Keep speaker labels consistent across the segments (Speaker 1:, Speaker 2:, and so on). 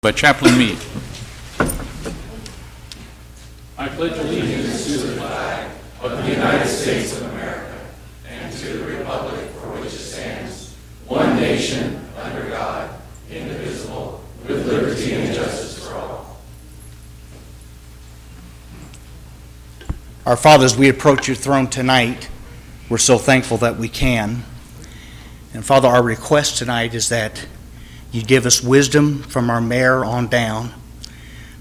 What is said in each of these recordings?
Speaker 1: Let Chaplain Meade.
Speaker 2: I pledge allegiance to the flag of the United States of America and to the republic for which it stands, one nation, under God, indivisible, with liberty and justice for all.
Speaker 3: Our Father, as we approach your throne tonight, we're so thankful that we can. And Father, our request tonight is that you give us wisdom from our mayor on down.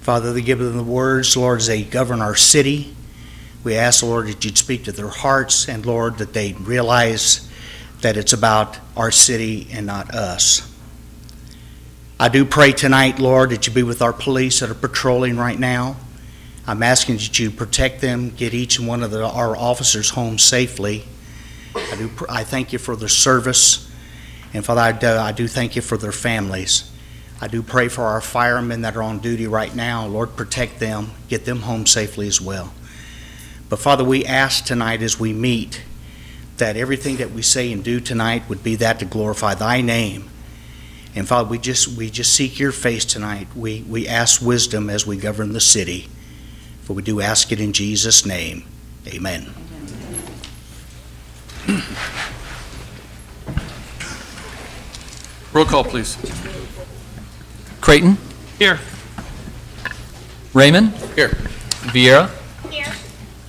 Speaker 3: Father, they give them the words, Lord, as they govern our city. We ask, Lord, that you'd speak to their hearts, and Lord, that they realize that it's about our city and not us. I do pray tonight, Lord, that you be with our police that are patrolling right now. I'm asking that you protect them, get each and one of our officers home safely. I thank you for their service, and Father, I do thank you for their families. I do pray for our firemen that are on duty right now. Lord, protect them, get them home safely as well. But Father, we ask tonight as we meet that everything that we say and do tonight would be that to glorify thy name. And Father, we just seek your face tonight. We ask wisdom as we govern the city. For we do ask it in Jesus' name. Amen.
Speaker 1: Roll call, please.
Speaker 4: Creighton?
Speaker 1: Here.
Speaker 4: Raymond?
Speaker 1: Here.
Speaker 4: Vieira?
Speaker 5: Here.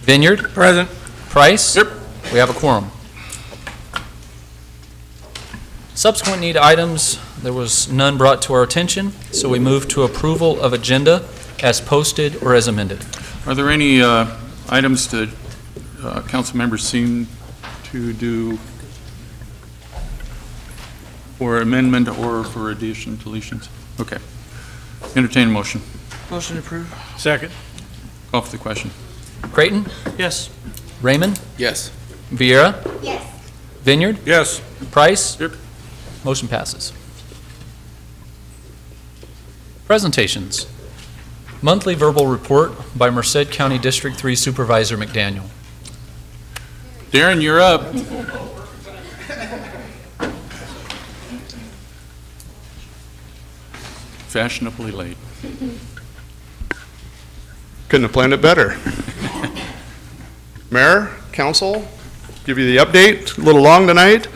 Speaker 4: Vineyard?
Speaker 1: Present.
Speaker 4: Price?
Speaker 1: Yep.
Speaker 4: We have a quorum. Subsequent need items, there was none brought to our attention, so we move to approval of agenda as posted or as amended.
Speaker 1: Are there any items that council members seem to do for amendment or for addition, deletions? Okay. Entertain a motion.
Speaker 6: Motion approved.
Speaker 1: Second. Call for the question.
Speaker 4: Creighton?
Speaker 6: Yes.
Speaker 4: Raymond?
Speaker 1: Yes.
Speaker 4: Vieira?
Speaker 5: Yes.
Speaker 4: Vineyard?
Speaker 1: Yes.
Speaker 4: Price?
Speaker 1: Yep.
Speaker 4: Motion passes. Presentations. Monthly verbal report by Merced County District 3 Supervisor McDaniel.
Speaker 1: Darren, you're up. Fashionably late.
Speaker 7: Couldn't have planned it better. Mayor, council, give you the update. A little long tonight.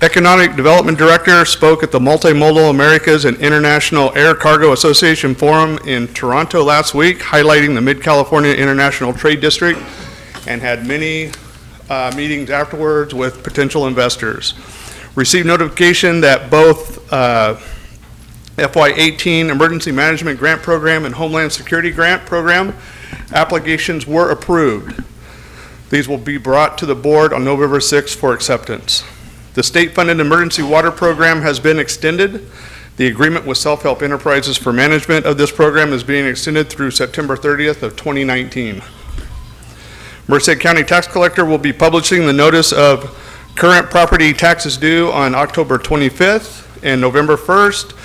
Speaker 7: Economic Development Director spoke at the Multimodal Americas and International Air Cargo Association Forum in Toronto last week, highlighting the Mid-California International Trade District, and had many meetings afterwards with potential investors. Received notification that both FY18 Emergency Management Grant Program and Homeland Security Grant Program applications were approved. These will be brought to the board on November 6th for acceptance. The state-funded emergency water program has been extended. The agreement with Self-Help Enterprises for management of this program is being extended through September 30th of 2019. Merced County Tax Collector will be publishing the notice of current property taxes due on October 25th and November 1st,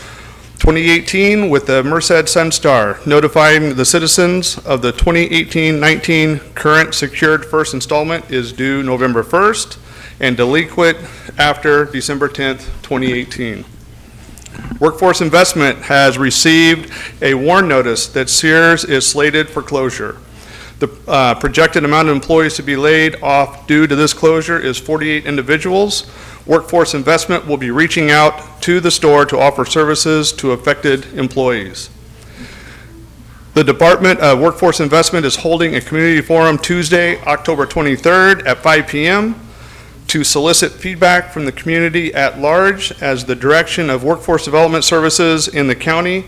Speaker 7: 2018 with the Merced Sun Star, notifying the citizens of the 2018-19 current secured first installment is due November 1st and delinquent after December 10th, 2018. Workforce Investment has received a warn notice that Sears is slated for closure. The projected amount of employees to be laid off due to this closure is 48 individuals. Workforce Investment will be reaching out to the store to offer services to affected employees. The Department of Workforce Investment is holding a community forum Tuesday, October 23rd at 5 p.m. to solicit feedback from the community at large as the direction of workforce development services in the county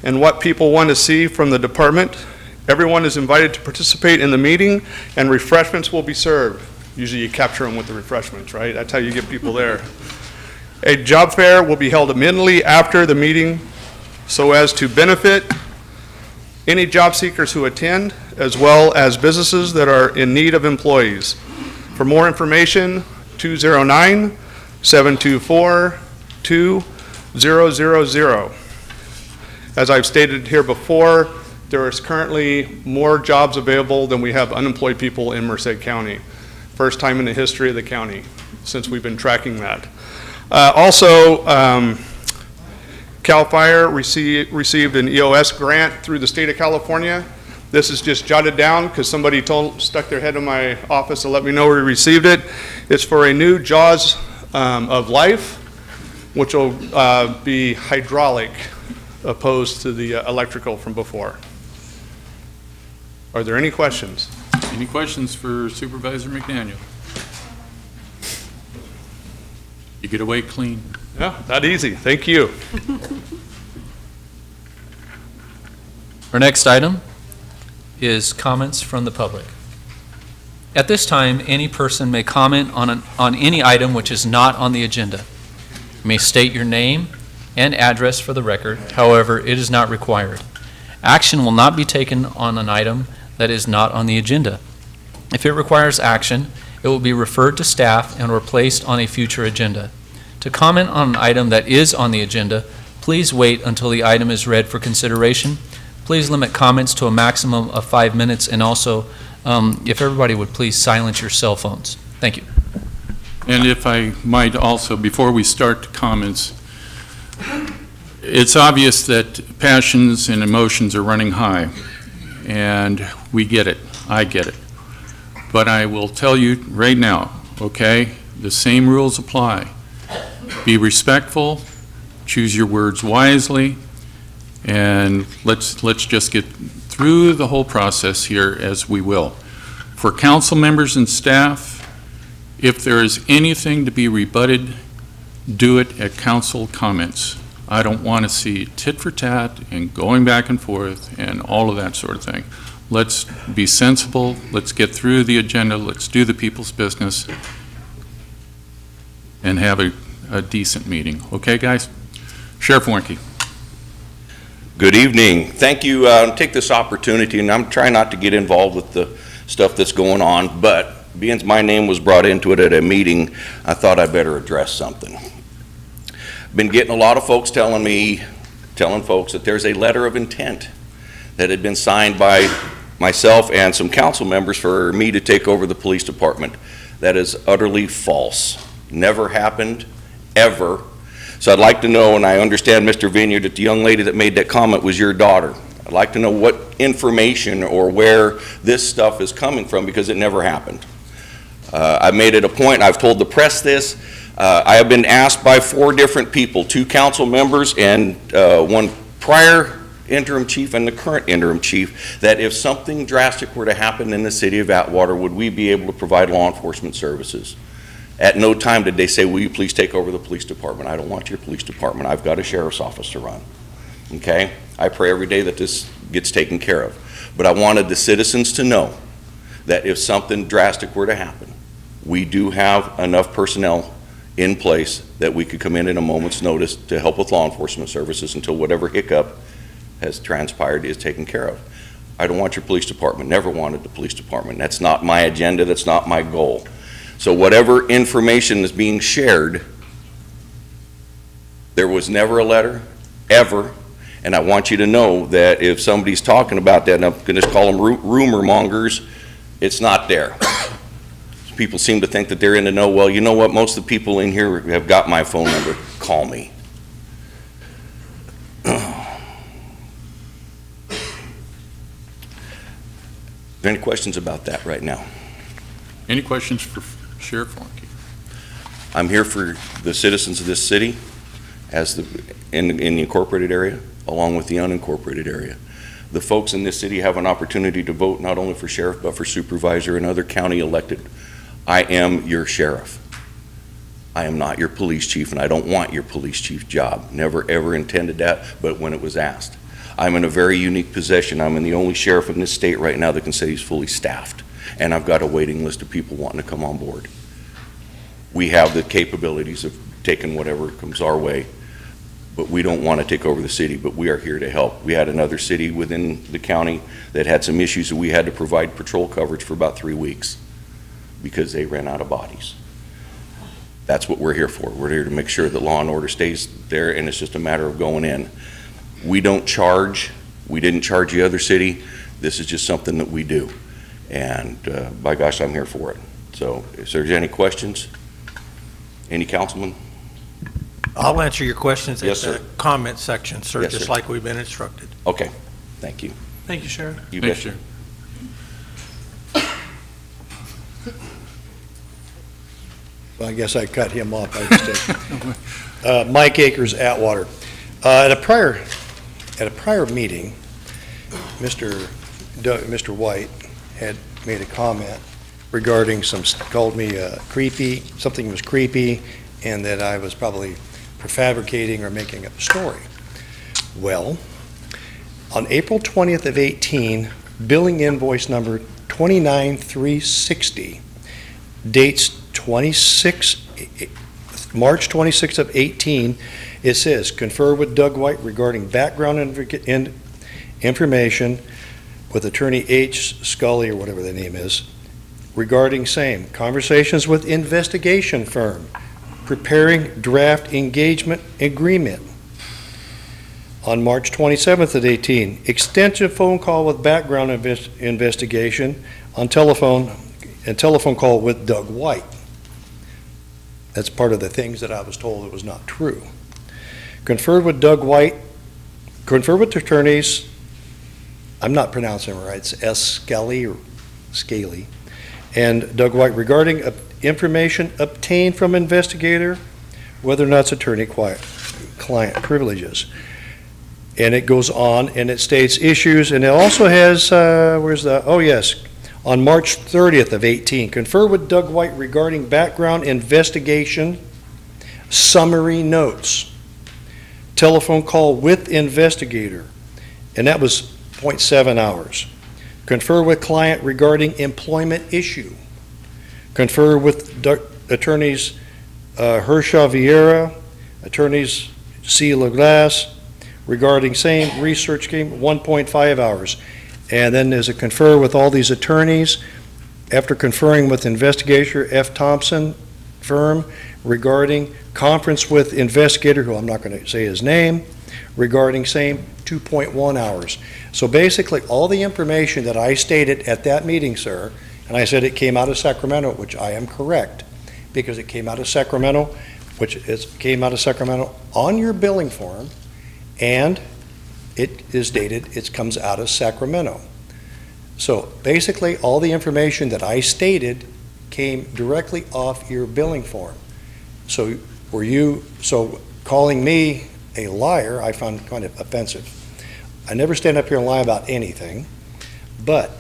Speaker 7: and what people want to see from the department. Everyone is invited to participate in the meeting, and refreshments will be served. Usually you capture them with the refreshments, right? That's how you get people there. A job fair will be held immediately after the meeting so as to benefit any job seekers who attend, as well as businesses that are in need of employees. For more information, 209-724-2000. As I've stated here before, there is currently more jobs available than we have unemployed people in Merced County. First time in the history of the county since we've been tracking that. CAL FIRE received an EOS grant through the state of California. This is just jotted down because somebody stuck their head in my office to let me know we received it. It's for a new Jaws of Life, which will be hydraulic opposed to the electrical from before. Are there any questions?
Speaker 1: Any questions for Supervisor McDaniel? You get away clean.
Speaker 7: Yeah, that easy. Thank you.
Speaker 4: Our next item is comments from the public. At this time, any person may comment on any item which is not on the agenda. You may state your name and address for the record. However, it is not required. Action will not be taken on an item that is not on the agenda. If it requires action, it will be referred to staff and or placed on a future agenda. To comment on an item that is on the agenda, please wait until the item is read for consideration. Please limit comments to a maximum of 5 minutes, and also, if everybody would please silence your cell phones. Thank you.
Speaker 1: And if I might also, before we start the comments, it's obvious that passions and emotions are running high, and we get it. I get it. But I will tell you right now, okay, the same rules apply. Be respectful, choose your words wisely, and let's just get through the whole process here as we will. For council members and staff, if there is anything to be rebutted, do it at council comments. I don't want to see tit for tat and going back and forth and all of that sort of thing. Let's be sensible, let's get through the agenda, let's do the people's business, and have a decent meeting. Okay, guys? Sheriff Warnke.
Speaker 5: Good evening. Thank you. Take this opportunity, and I'm trying not to get involved with the stuff that's going on, but being my name was brought into it at a meeting, I thought I better address something. Been getting a lot of folks telling folks that there's a letter of intent that had been signed by myself and some council members for me to take over the police department. That is utterly false. Never happened, ever. So I'd like to know, and I understand, Mr. Vineyard, that the young lady that made that comment was your daughter. I'd like to know what information or where this stuff is coming from, because it never happened. I made it a point, I've told the press this, I have been asked by 4 different people, 2 council members and 1 prior interim chief and the current interim chief, that if something drastic were to happen in the city of Atwater, would we be able to provide law enforcement services? At no time did they say, will you please take over the police department? I don't want your police department. I've got a sheriff's office to run. Okay? I pray every day that this gets taken care of. But I wanted the citizens to know that if something drastic were to happen, we do have enough personnel in place that we could come in at a moment's notice to help with law enforcement services until whatever hiccup has transpired is taken care of. I don't want your police department. Never wanted the police department. That's not my agenda. That's not my goal. So whatever information is being shared, there was never a letter, ever, and I want you to know that if somebody's talking about that, and I'm going to call them rumor mongers, it's not there. People seem to think that they're in the know. Well, you know what? Most of the people in here have got my phone number. Call me. Are there any questions about that right now?
Speaker 1: Any questions for Sheriff Warnke?
Speaker 5: I'm here for the citizens of this city as in the incorporated area, along with the unincorporated area. The folks in this city have an opportunity to vote not only for sheriff, but for supervisor and other county elected. I am your sheriff. I am not your police chief, and I don't want your police chief job. Never, ever intended that, but when it was asked. I'm in a very unique position. I'm the only sheriff in this state right now that can say he's fully staffed, and I've got a waiting list of people wanting to come on board. We have the capabilities of taking whatever comes our way, but we don't want to take over the city, but we are here to help. We had another city within the county that had some issues, and we had to provide patrol coverage for about 3 weeks because they ran out of bodies. That's what we're here for. We're here to make sure that law and order stays there, and it's just a matter of going in. We don't charge. We didn't charge the other city. This is just something that we do. And by gosh, I'm here for it. So if there's any questions, any councilman?
Speaker 6: I'll answer your questions at
Speaker 5: Yes, sir.
Speaker 6: the comment section, sir,
Speaker 5: Yes,
Speaker 6: just
Speaker 5: sir.
Speaker 6: like we've been instructed.
Speaker 5: Okay, thank you.
Speaker 6: Thank you, Sheriff.
Speaker 5: You
Speaker 1: Thanks,
Speaker 5: bet.
Speaker 1: Chair.
Speaker 8: Well, I guess I cut him off by mistake. Mike Akers, Atwater. At a prior meeting, Mr. White had made a comment regarding called me creepy, something was creepy, and that I was probably prefabricating or making up a story. Well, on April 20th of 18, billing invoice number 29360, dates March 26th of 18, it says, confer with Doug White regarding background information with Attorney H. Scully, or whatever the name is, regarding same. Conversations with investigation firm, preparing draft engagement agreement. On March 27th of 18, extensive phone call with background investigation on telephone call with Doug White. That's part of the things that I was told it was not true. Conferred with Doug White, conferred with attorneys, I'm not pronouncing it right, it's S. Scully or Scaly, and Doug White regarding information obtained from investigator, whether or not it's attorney-client privileges. And it goes on, and it states issues, and it also has, on March 30th of 18, confer with Doug White regarding background investigation, summary notes, telephone call with investigator, and that was 0.7 hours. Confer with client regarding employment issue. Confer with attorneys Hershaw Vieira, attorneys C. LaGlass, regarding same research game, 1.5 hours. And then there's a confer with all these attorneys. After conferring with investigator F. Thompson firm regarding conference with investigator, who I'm not going to say his name, regarding same 2.1 hours. So basically all the information that I stated at that meeting, sir, and I said it came out of Sacramento, which I am correct, because it came out of Sacramento, came out of Sacramento on your billing form, and it is dated, it comes out of Sacramento. So basically, all the information that I stated came directly off your billing form. So calling me a liar, I found kind of offensive. I never stand up here and lie about anything, but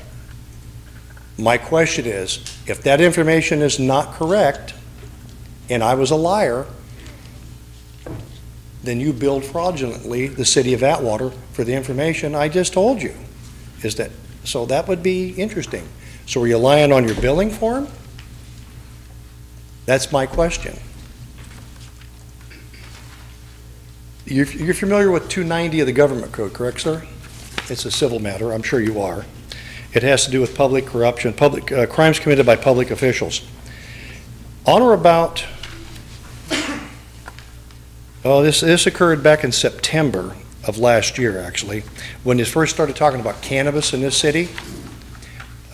Speaker 8: my question is, if that information is not correct, and I was a liar, then you billed fraudulently the city of Atwater for the information I just told you. So that would be interesting. So are you lying on your billing form? That's my question. You're familiar with 290 of the government code, correct, sir? It's a civil matter, I'm sure you are. It has to do with public corruption, crimes committed by public officials. On or about, this occurred back in September of last year, actually, when they first started talking about cannabis in this city.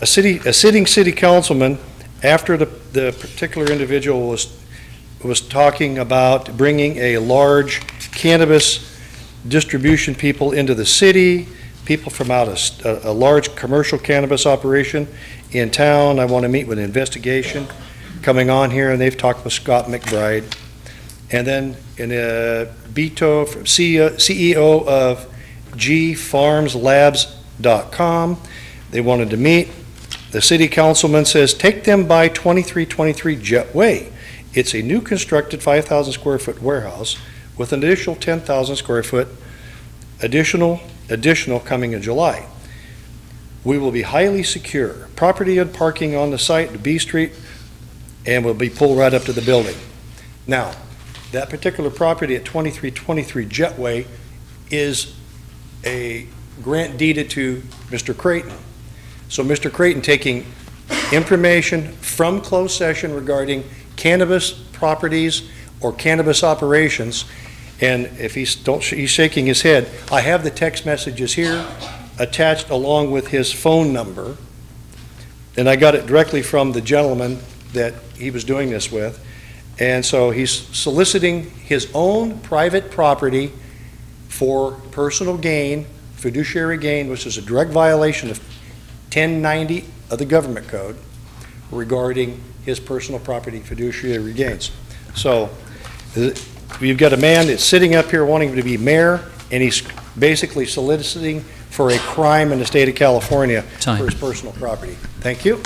Speaker 8: A sitting city councilman, after the particular individual was talking about bringing a large cannabis distribution people into the city, people from out of a large commercial cannabis operation in town. I want to meet with an investigation coming on here, and they've talked with Scott McBride. And then Beto, CEO of gfarmslabs.com, they wanted to meet. The city councilman says, take them by 2323 Jet Way. It's a new constructed 5,000 square foot warehouse with an additional 10,000 square foot additional coming in July. We will be highly secure. Property and parking on the site, B Street, and will be pulled right up to the building. Now, that particular property at 2323 Jetway is a grant deeded to Mr. Creighton. So Mr. Creighton taking information from closed session regarding cannabis properties or cannabis operations, and if he's shaking his head, I have the text messages here attached along with his phone number, and I got it directly from the gentleman that he was doing this with. And so he's soliciting his own private property for personal gain, fiduciary gain, which is a direct violation of 1090 of the government code regarding his personal property fiduciary gains. So you've got a man that's sitting up here wanting to be mayor, and he's basically soliciting for a crime in the state of California for his personal property. Thank you.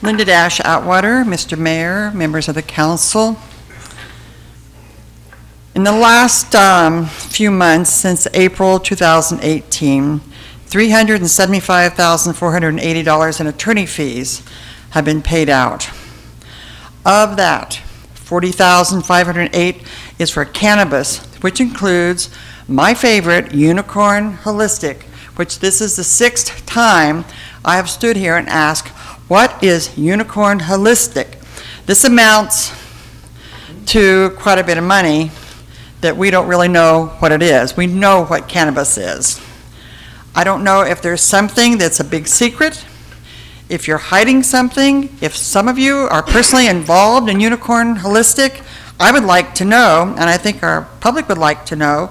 Speaker 9: Linda Dash Atwater, Mr. Mayor, members of the council. In the last few months, since April 2018, $375,480 in attorney fees have been paid out. Of that, $40,508 is for cannabis, which includes my favorite, Unicorn Holistic, which this is the 6th time I have stood here and asked, what is Unicorn Holistic? This amounts to quite a bit of money that we don't really know what it is. We know what cannabis is. I don't know if there's something that's a big secret, if you're hiding something, if some of you are personally involved in Unicorn Holistic. I would like to know, and I think our public would like to know,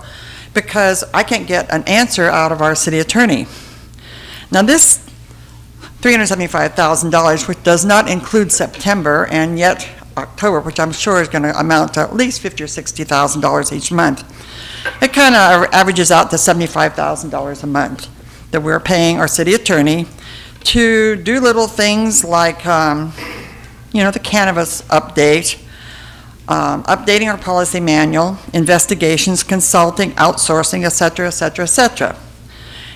Speaker 9: because I can't get an answer out of our city attorney. Now this $375,000, which does not include September and yet October, which I'm sure is going to amount to at least $50,000 or $60,000 each month. It kind of averages out to $75,000 a month that we're paying our city attorney to do little things like, the cannabis update, updating our policy manual, investigations, consulting, outsourcing, et cetera, et cetera, et cetera.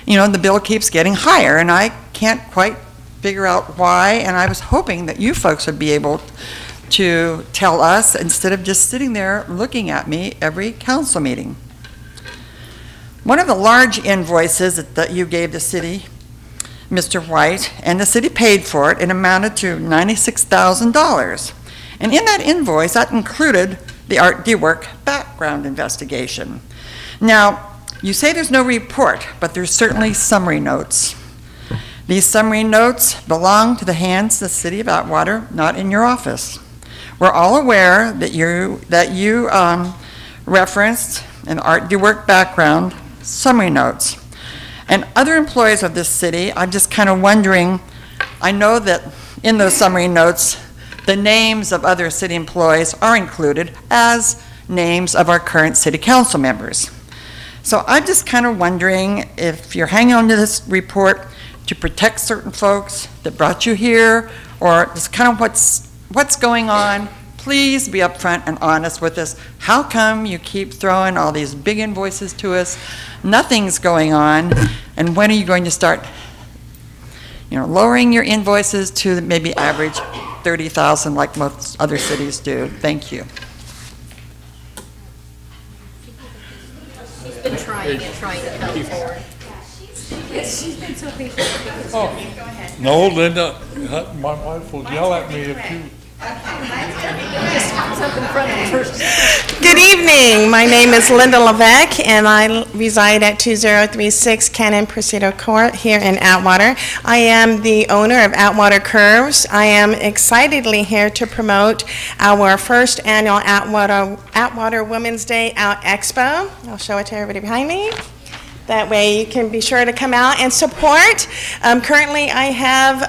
Speaker 9: The bill keeps getting higher, and I can't quite figure out why, and I was hoping that you folks would be able to tell us instead of just sitting there looking at me every council meeting. One of the large invoices that you gave the city, Mr. White, and the city paid for it, it amounted to $96,000. And in that invoice, that included the Art DeWork background investigation. Now, you say there's no report, but there's certainly summary notes. These summary notes belong to the hands of the city of Atwater, not in your office. We're all aware that you referenced an Art DeWork background summary notes. And other employees of this city, I'm just kind of wondering, I know that in those summary notes, the names of other city employees are included as names of our current city council members. So I'm just kind of wondering if you're hanging on to this report to protect certain folks that brought you here, or just kind of what's going on. Please be upfront and honest with us. How come you keep throwing all these big invoices to us? Nothing's going on, and when are you going to start, lowering your invoices to maybe average $30,000 like most other cities do? Thank you.
Speaker 10: She's been trying to come forward. Yes, she's been so patient.
Speaker 11: Oh, no, Linda, my wife will yell at me if you...
Speaker 10: Just comes up in front of her.
Speaker 12: Good evening. My name is Linda Levesque, and I reside at 2036 Cannon Presidio Court here in Atwater. I am the owner of Atwater Curves. I am excitedly here to promote our first annual Atwater Women's Day Out Expo. I'll show it to everybody behind me. That way you can be sure to come out and support. Currently I have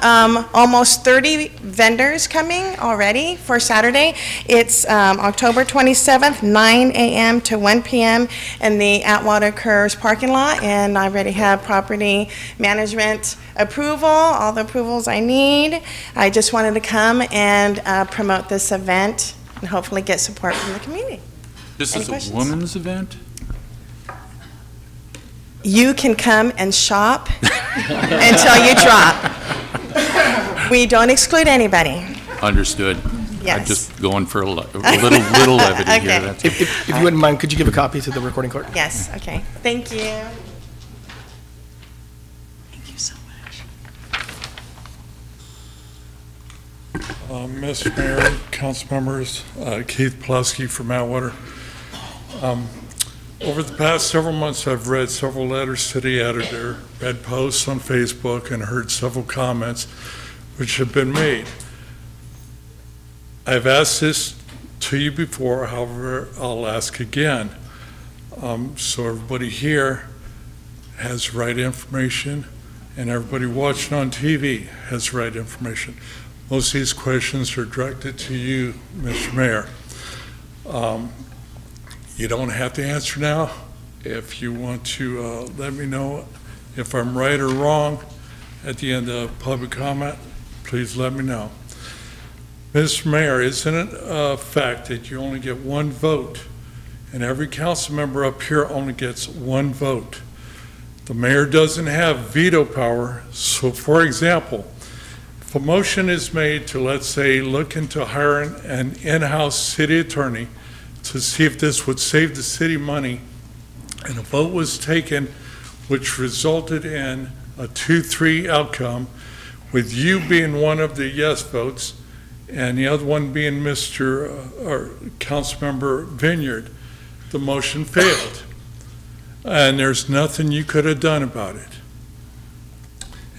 Speaker 12: almost 30 vendors coming already for Saturday. It's October 27th, 9 a.m. to 1 p.m. in the Atwater Curves parking lot, and I already have property management approval, all the approvals I need. I just wanted to come and promote this event and hopefully get support from the community.
Speaker 1: This
Speaker 12: Any
Speaker 1: is
Speaker 12: questions?
Speaker 1: a women's event?
Speaker 12: You can come and shop until you drop. We don't exclude anybody.
Speaker 1: Understood.
Speaker 12: Yes.
Speaker 1: I'm just going for a little levity
Speaker 12: Okay.
Speaker 1: here. That's
Speaker 6: If you wouldn't mind, could you give a copy to the recording clerk?
Speaker 12: Yes, okay. Thank you. Thank you so much.
Speaker 11: Mr. Mayor, council members, Keith Pulaski from Atwater. Over the past several months, I've read several letters to the editor, read posts on Facebook, and heard several comments which have been made. I've asked this to you before, however, I'll ask again. So everybody here has the right information, and everybody watching on TV has the right information. Most of these questions are directed to you, Mr. Mayor. You don't have to answer now. If you want to let me know if I'm right or wrong at the end of public comment, please let me know. Mr. Mayor, isn't it a fact that you only get one vote, and every council member up here only gets one vote? The mayor doesn't have veto power. So for example, if a motion is made to, let's say, look into hiring an in-house city attorney to see if this would save the city money, and a vote was taken which resulted in a 2-3 outcome, with you being one of the yes votes and the other one being or Councilmember Vineyard, the motion failed. And there's nothing you could have done about it.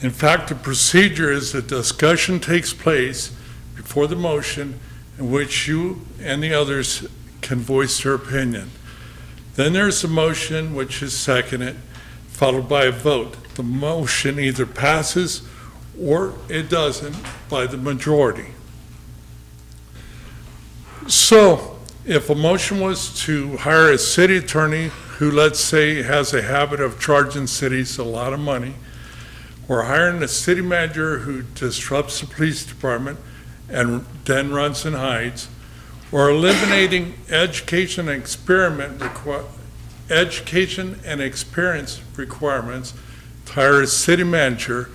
Speaker 11: In fact, the procedure is that discussion takes place before the motion in which you and the others can voice their opinion. Then there's a motion which is seconded, followed by a vote. The motion either passes or it doesn't by the majority. So if a motion was to hire a city attorney who, let's say, has a habit of charging cities a lot of money, or hiring a city manager who disrupts the police department and then runs and hides, or eliminating education and experience requirements to hire a city manager,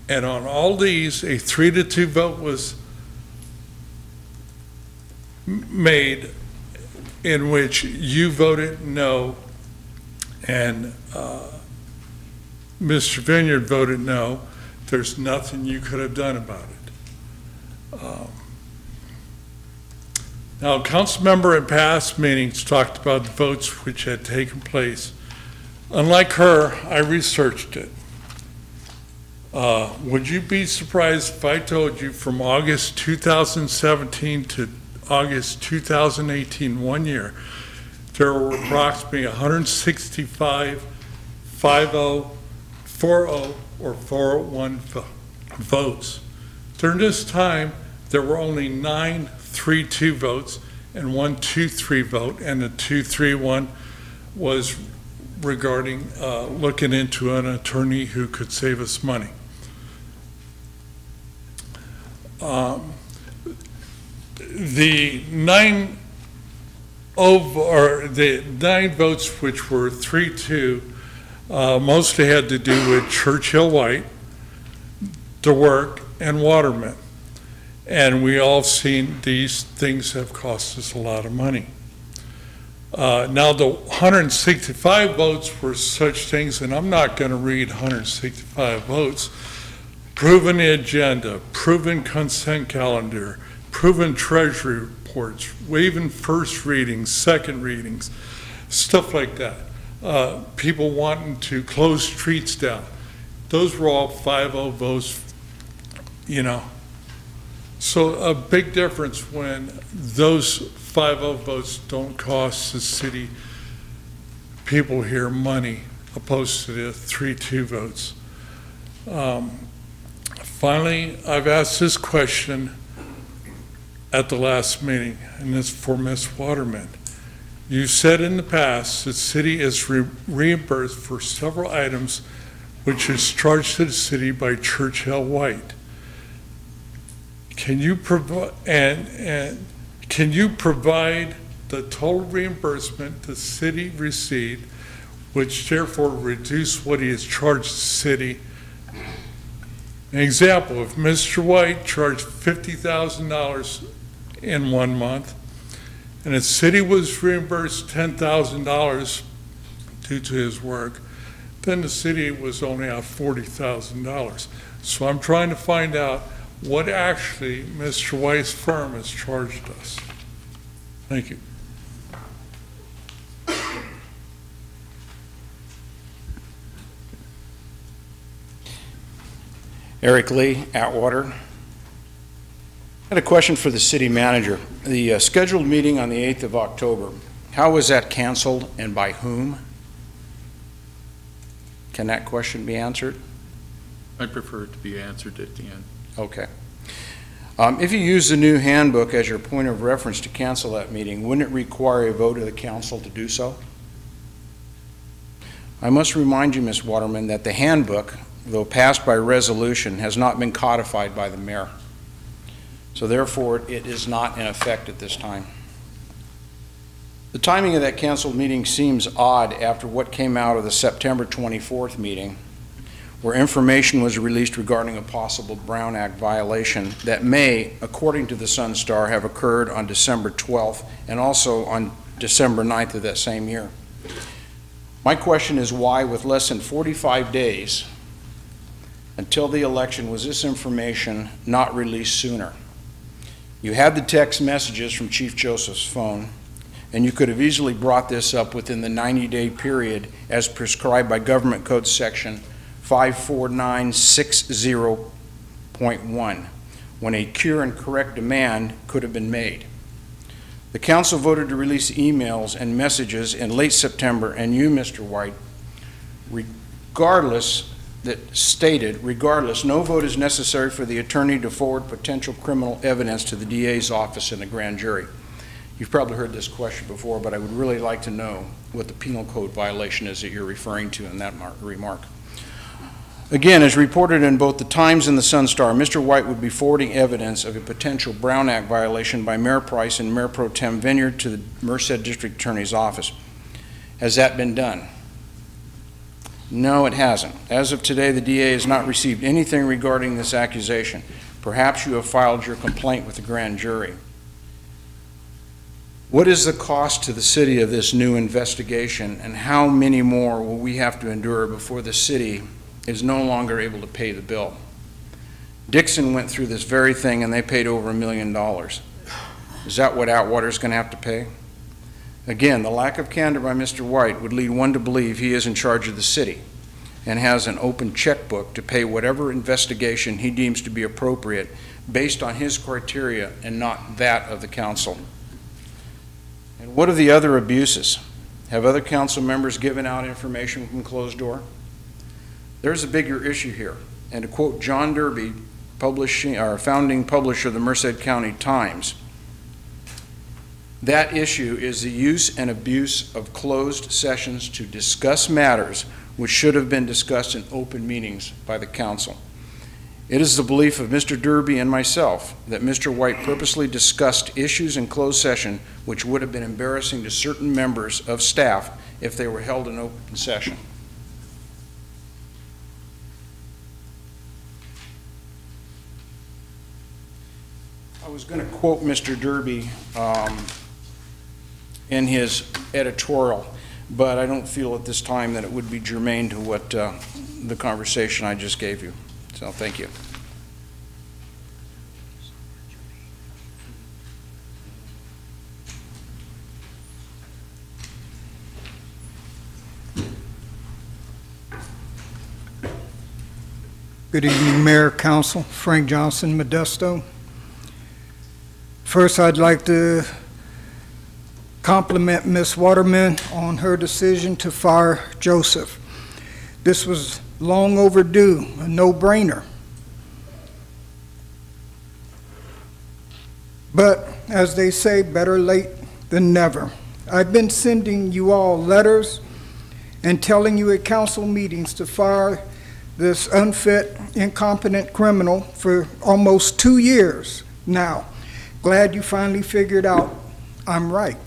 Speaker 11: and on all these, a 3-2 vote was made in which you voted no and Mr. Vineyard voted no. There's nothing you could have done about it. Now, a council member in past meetings talked about the votes which had taken place. Unlike her, I researched it. Would you be surprised if I told you from August 2017 to August 2018, 1 year, there were approximately 165 5-0, 4-0, or 4-1 votes. During this time, there were only 9 3-2 votes and 1 2-3 vote, and the 2-3 one was regarding looking into an attorney who could save us money. The 9 votes which were 3-2 mostly had to do with Churchill White, DeWerk, and Waterman. And we all seen these things have cost us a lot of money. Now the 165 votes were such things, and I'm not going to read 165 votes. Proven the agenda, proven consent calendar, proven treasury reports, waiving first readings, second readings, stuff like that. People wanting to close streets down. Those were all 5-0 votes, you know. So a big difference when those 5-0 votes don't cost the city people here money opposed to the 3-2 votes. Finally, I've asked this question at the last meeting, and it's for Ms. Waterman. You said in the past the city is reimbursed for several items which is charged to the city by Churchill White. Can you provide can you provide the total reimbursement the city received, which therefore reduced what he has charged the city? An example: if Mr. White charged $50,000 in 1 month, and the city was reimbursed $10,000 due to his work, then the city was only out $40,000. So I'm trying to find out what actually Mr. White's firm has charged us. Thank you.
Speaker 3: Eric Lee, Atwater. I had a question for the city manager. The scheduled meeting on the 8th of October, how was that canceled and by whom? Can that question be answered?
Speaker 1: I prefer it to be answered at the end.
Speaker 3: Okay. If you use the new handbook as your point of reference to cancel that meeting, wouldn't it require a vote of the council to do so? I must remind you, Ms. Waterman, that the handbook, though passed by resolution, has not been codified by the mayor. So therefore, it is not in effect at this time. The timing of that canceled meeting seems odd after what came out of the September 24th meeting, where information was released regarding a possible Brown Act violation that may, according to the Sun Star, have occurred on December 12th and also on December 9th of that same year. My question is why, with less than 45 days until the election, was this information not released sooner? You had the text messages from Chief Joseph's phone, and you could have easily brought this up within the 90-day period as prescribed by Government Code Section 54960.1, when a cure and correct demand could have been made. The council voted to release emails and messages in late September, and you, Mr. White, regardless, no vote is necessary for the attorney to forward potential criminal evidence to the DA's office and the grand jury. You've probably heard this question before, but I would really like to know what the penal code violation is that you're referring to in that remark. Again, as reported in both the Times and the Sun Star, Mr. White would be forwarding evidence of a potential Brown Act violation by Mayor Price and Mayor Pro Tem Vineyard to the Merced District Attorney's Office. Has that been done? No, it hasn't. As of today, the DA has not received anything regarding this accusation. Perhaps you have filed your complaint with the grand jury. What is the cost to the city of this new investigation, and how many more will we have to endure before the city is no longer able to pay the bill? Dixon went through this very thing and they paid over $1 million. Is that what Atwater is going to have to pay? Again, the lack of candor by Mr. White would lead one to believe he is in charge of the city and has an open checkbook to pay whatever investigation he deems to be appropriate based on his criteria and not that of the council. And what are the other abuses? Have other council members given out information from closed door? There's a bigger issue here, and to quote John Derby, founding publisher of the Merced County Times, that issue is the use and abuse of closed sessions to discuss matters which should have been discussed in open meetings by the council. It is the belief of Mr. Derby and myself that Mr. White purposely discussed issues in closed session which would have been embarrassing to certain members of staff if they were held in open session. I was going to quote Mr. Derby in his editorial, but I don't feel at this time that it would be germane to what the conversation I just gave you. So thank you.
Speaker 13: Good evening, Mayor, Council. Frank Johnson, Modesto. First, I'd like to compliment Ms. Waterman on her decision to fire Joseph. This was long overdue, a no-brainer. But, as they say, better late than never. I've been sending you all letters and telling you at council meetings to fire this unfit, incompetent criminal for almost 2 years now. Glad you finally figured out I'm right.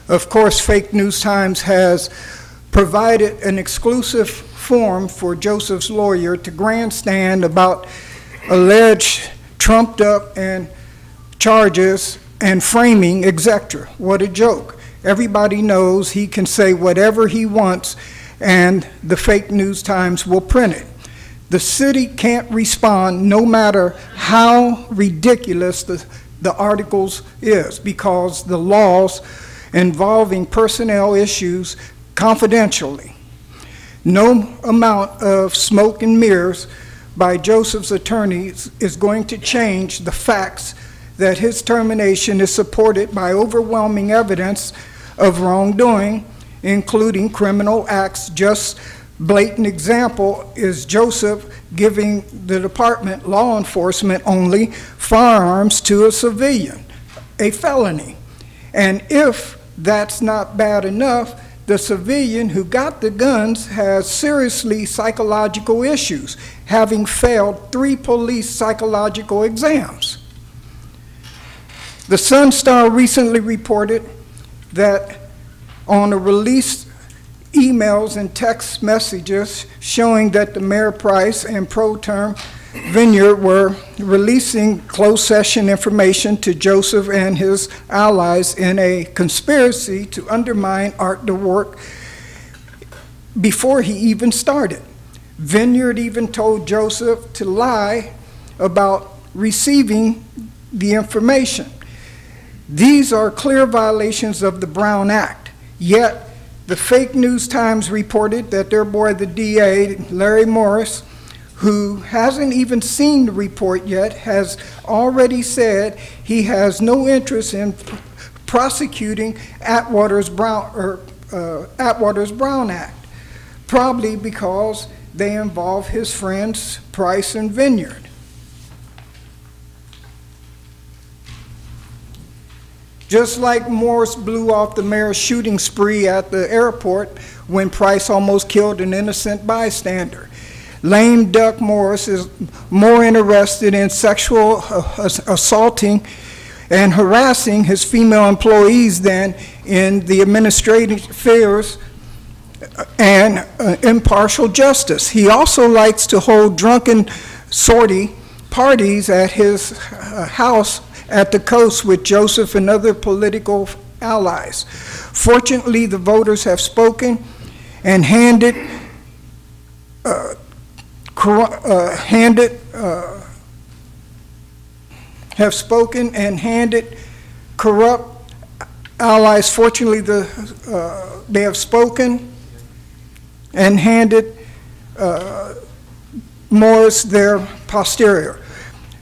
Speaker 13: Of course, Fake News Times has provided an exclusive forum for Joseph's lawyer to grandstand about alleged trumped up and charges and framing, etc. What a joke. Everybody knows he can say whatever he wants and the Fake News Times will print it. The city can't respond no matter how ridiculous the articles is, because the laws involving personnel issues confidentially. No amount of smoke and mirrors by Joseph's attorneys is going to change the facts that his termination is supported by overwhelming evidence of wrongdoing, including criminal acts. Just blatant example is Joseph giving the department, law enforcement only, firearms to a civilian, a felony. And if that's not bad enough, the civilian who got the guns has seriously psychological issues, having failed 3 police psychological exams. The Sun-Star recently reported that on a released emails and text messages showing that the Mayor Price and Pro Tem Vineyard were releasing closed session information to Joseph and his allies in a conspiracy to undermine Art the work before he even started. Vineyard even told Joseph to lie about receiving the information. These are clear violations of the Brown Act, yet the Fake News Times reported that their boy, the DA, Larry Morris, who hasn't even seen the report yet, has already said he has no interest in prosecuting Atwater's Brown Act, probably because they involve his friends Price and Vineyard. Just like Morris blew off the mayor's shooting spree at the airport when Price almost killed an innocent bystander. Lame duck Morris is more interested in sexual assaulting and harassing his female employees than in the administrative affairs and impartial justice. He also likes to hold drunken sortie parties at his house at the coast with Joseph and other political allies. Fortunately, the voters have spoken and handed corrupt allies. Fortunately, they have spoken and handed Morris their posterior.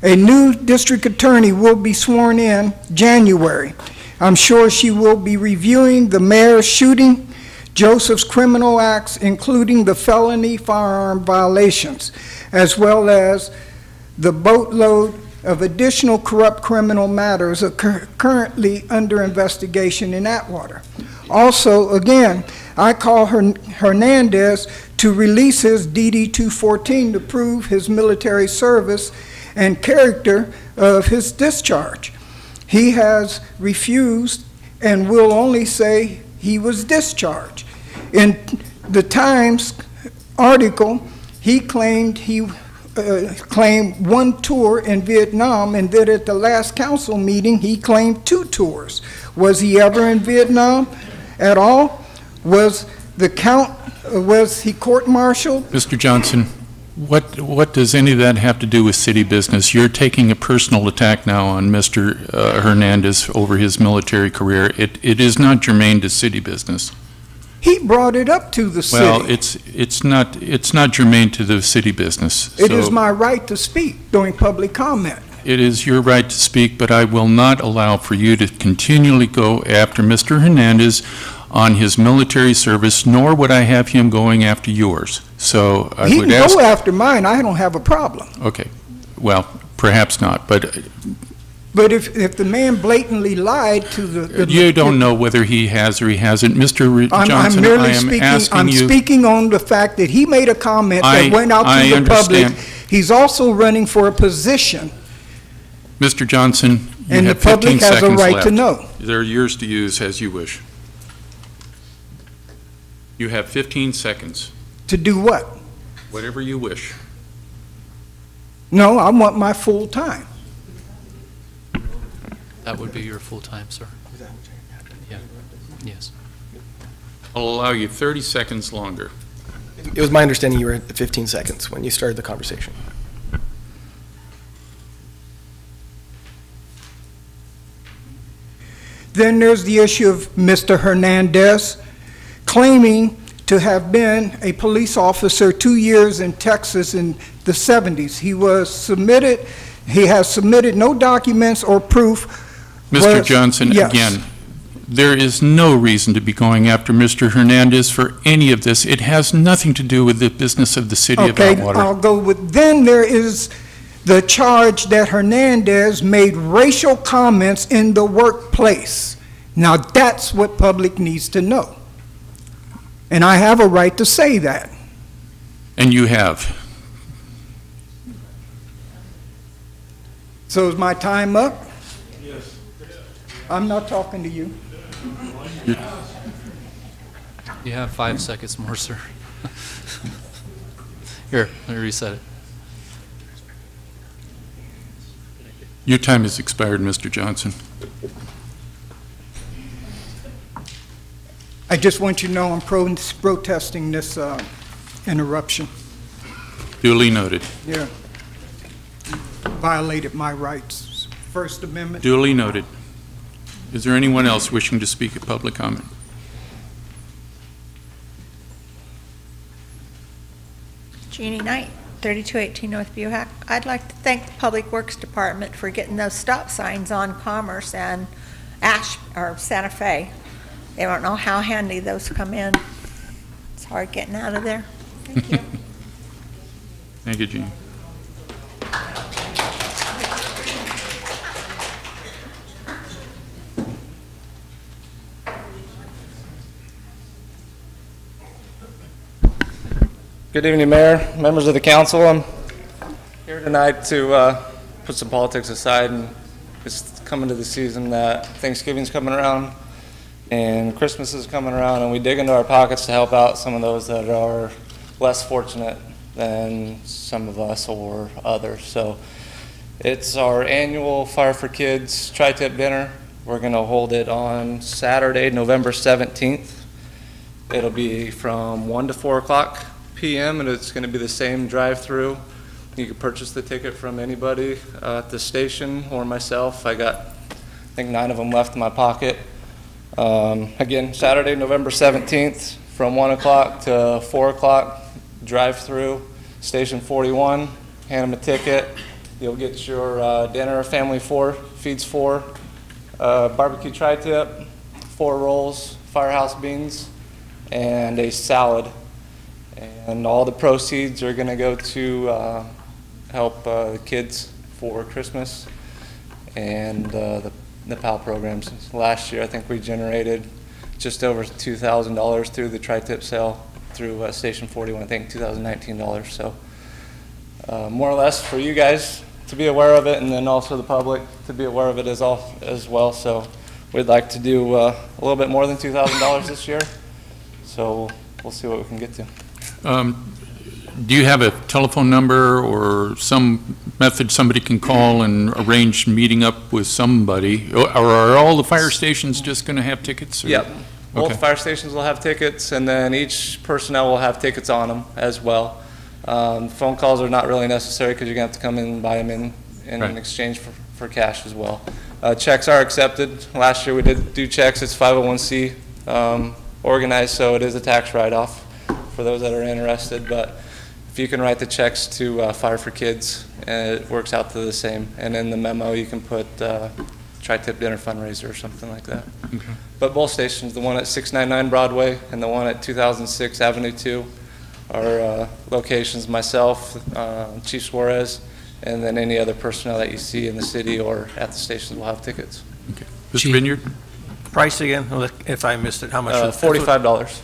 Speaker 13: A new district attorney will be sworn in January. I'm sure she will be reviewing the mayor's shooting, Joseph's criminal acts, including the felony firearm violations, as well as the boatload of additional corrupt criminal matters currently under investigation in Atwater. Also, again, I call Hernandez to release his DD-214 to prove his military service and character of his discharge. He has refused and will only say he was discharged. In the Times article, he claimed one tour in Vietnam, and that at the last council meeting he claimed 2 tours. Was he ever in Vietnam at all? Was he court-martialed?
Speaker 1: Mr. Johnson, what does any of that have to do with city business? You're taking a personal attack now on Mr. Hernandez over his military career. It is not germane to city business.
Speaker 13: He brought it up to the city.
Speaker 1: Well, it's not germane to the city business.
Speaker 13: It is my right to speak during public comment.
Speaker 1: It is your right to speak, but I will not allow for you to continually go after Mr. Hernandez on his military service, nor would I have him going after yours. So I would ask.
Speaker 13: He can go after mine. I don't have a problem.
Speaker 1: Okay. Well, perhaps not, but.
Speaker 13: But if the man blatantly lied to the
Speaker 1: you don't know whether he has or he hasn't. Mr. Johnson,
Speaker 13: I'm speaking on the fact that he made a comment that went out to the public. He's also running for a position.
Speaker 1: Mr. Johnson, you
Speaker 13: and
Speaker 1: have
Speaker 13: the public
Speaker 1: 15 seconds
Speaker 13: has a right
Speaker 1: left.
Speaker 13: to know.
Speaker 1: They're yours to use as you wish. You have 15 seconds.
Speaker 13: To do what?
Speaker 1: Whatever you wish.
Speaker 13: No, I want my full time.
Speaker 4: That would be your full time, sir. Yeah. Yes.
Speaker 1: I'll allow you 30 seconds longer.
Speaker 6: It was my understanding you were at 15 seconds when you started the conversation.
Speaker 13: Then there's the issue of Mr. Hernandez claiming to have been a police officer 2 years in Texas in the 70s. He has submitted no documents or proof.
Speaker 1: Mr. Johnson,
Speaker 13: Yes.
Speaker 1: again, there is no reason to be going after Mr. Hernandez for any of this. It has nothing to do with the business of the city of
Speaker 13: Okay,
Speaker 1: Atwater.
Speaker 13: I'll go with, then there is the charge that Hernandez made racial comments in the workplace. Now, that's what public needs to know. And I have a right to say that.
Speaker 1: And you have.
Speaker 13: So is my time up? Yes. I'm not talking to you.
Speaker 4: You have 5 seconds more, sir. Here, let me reset it.
Speaker 1: Your time has expired, Mr. Johnson.
Speaker 13: I just want you to know I'm protesting this interruption.
Speaker 1: Duly noted.
Speaker 13: Yeah. Violated my rights. First Amendment.
Speaker 1: Duly noted. Is there anyone else wishing to speak at public comment?
Speaker 10: Jeannie Knight, 3218 North Buhack. I'd like to thank the Public Works Department for getting those stop signs on Commerce and Santa Fe. They don't know how handy those come in. It's hard getting out of there. Thank you.
Speaker 1: Thank you, Jean.
Speaker 14: Good evening, Mayor, members of the council. I'm here tonight to put some politics aside, and it's coming to the season that Thanksgiving's coming around and Christmas is coming around, and we dig into our pockets to help out some of those that are less fortunate than some of us or others. So it's our annual Fire for Kids tri-tip dinner. We're going to hold it on Saturday, November 17th. It'll be from 1 to 4 o'clock p.m. and it's going to be the same drive-through. You can purchase the ticket from anybody at the station or myself. I got, I think, 9 of them left in my pocket. Again, Saturday, November 17th, from 1 o'clock to 4 o'clock, drive-through, Station 41. Hand them a ticket. You'll get your dinner, family 4, feeds 4, barbecue tri-tip, 4 rolls, firehouse beans, and a salad. And all the proceeds are going to go to help the kids for Christmas and the PAL programs. Last year, I think we generated just over $2,000 through the tri-tip sale through Station 41, I think $2,019. So more or less for you guys to be aware of it, and then also the public to be aware of it as well. So we'd like to do a little bit more than $2,000 this year. So we'll see what we can get to.
Speaker 1: Do you have a telephone number or some method somebody can call and arrange meeting up with somebody? Or are all the fire stations just going to have tickets? Or?
Speaker 14: Yep. Both
Speaker 1: Okay.
Speaker 14: fire stations will have tickets, and then each personnel will have tickets on them as well. Phone calls are not really necessary because you're going to have to come in and buy them in
Speaker 1: Right.
Speaker 14: exchange for cash as well. Checks are accepted. Last year we did do checks. It's 501c organized, so it is a tax write-off for those that are interested. But if you can write the checks to Fire for Kids, it works out to the same. And in the memo, you can put tri-tip dinner fundraiser or something like that.
Speaker 1: Okay.
Speaker 14: But both stations, the one at 699 Broadway and the one at 2006 Avenue 2, are locations, myself, Chief Suarez, and then any other personnel that you see in the city or at the stations will have tickets.
Speaker 1: Okay. Mr. Vineyard?
Speaker 15: Price again, if I missed it, how much?
Speaker 14: $45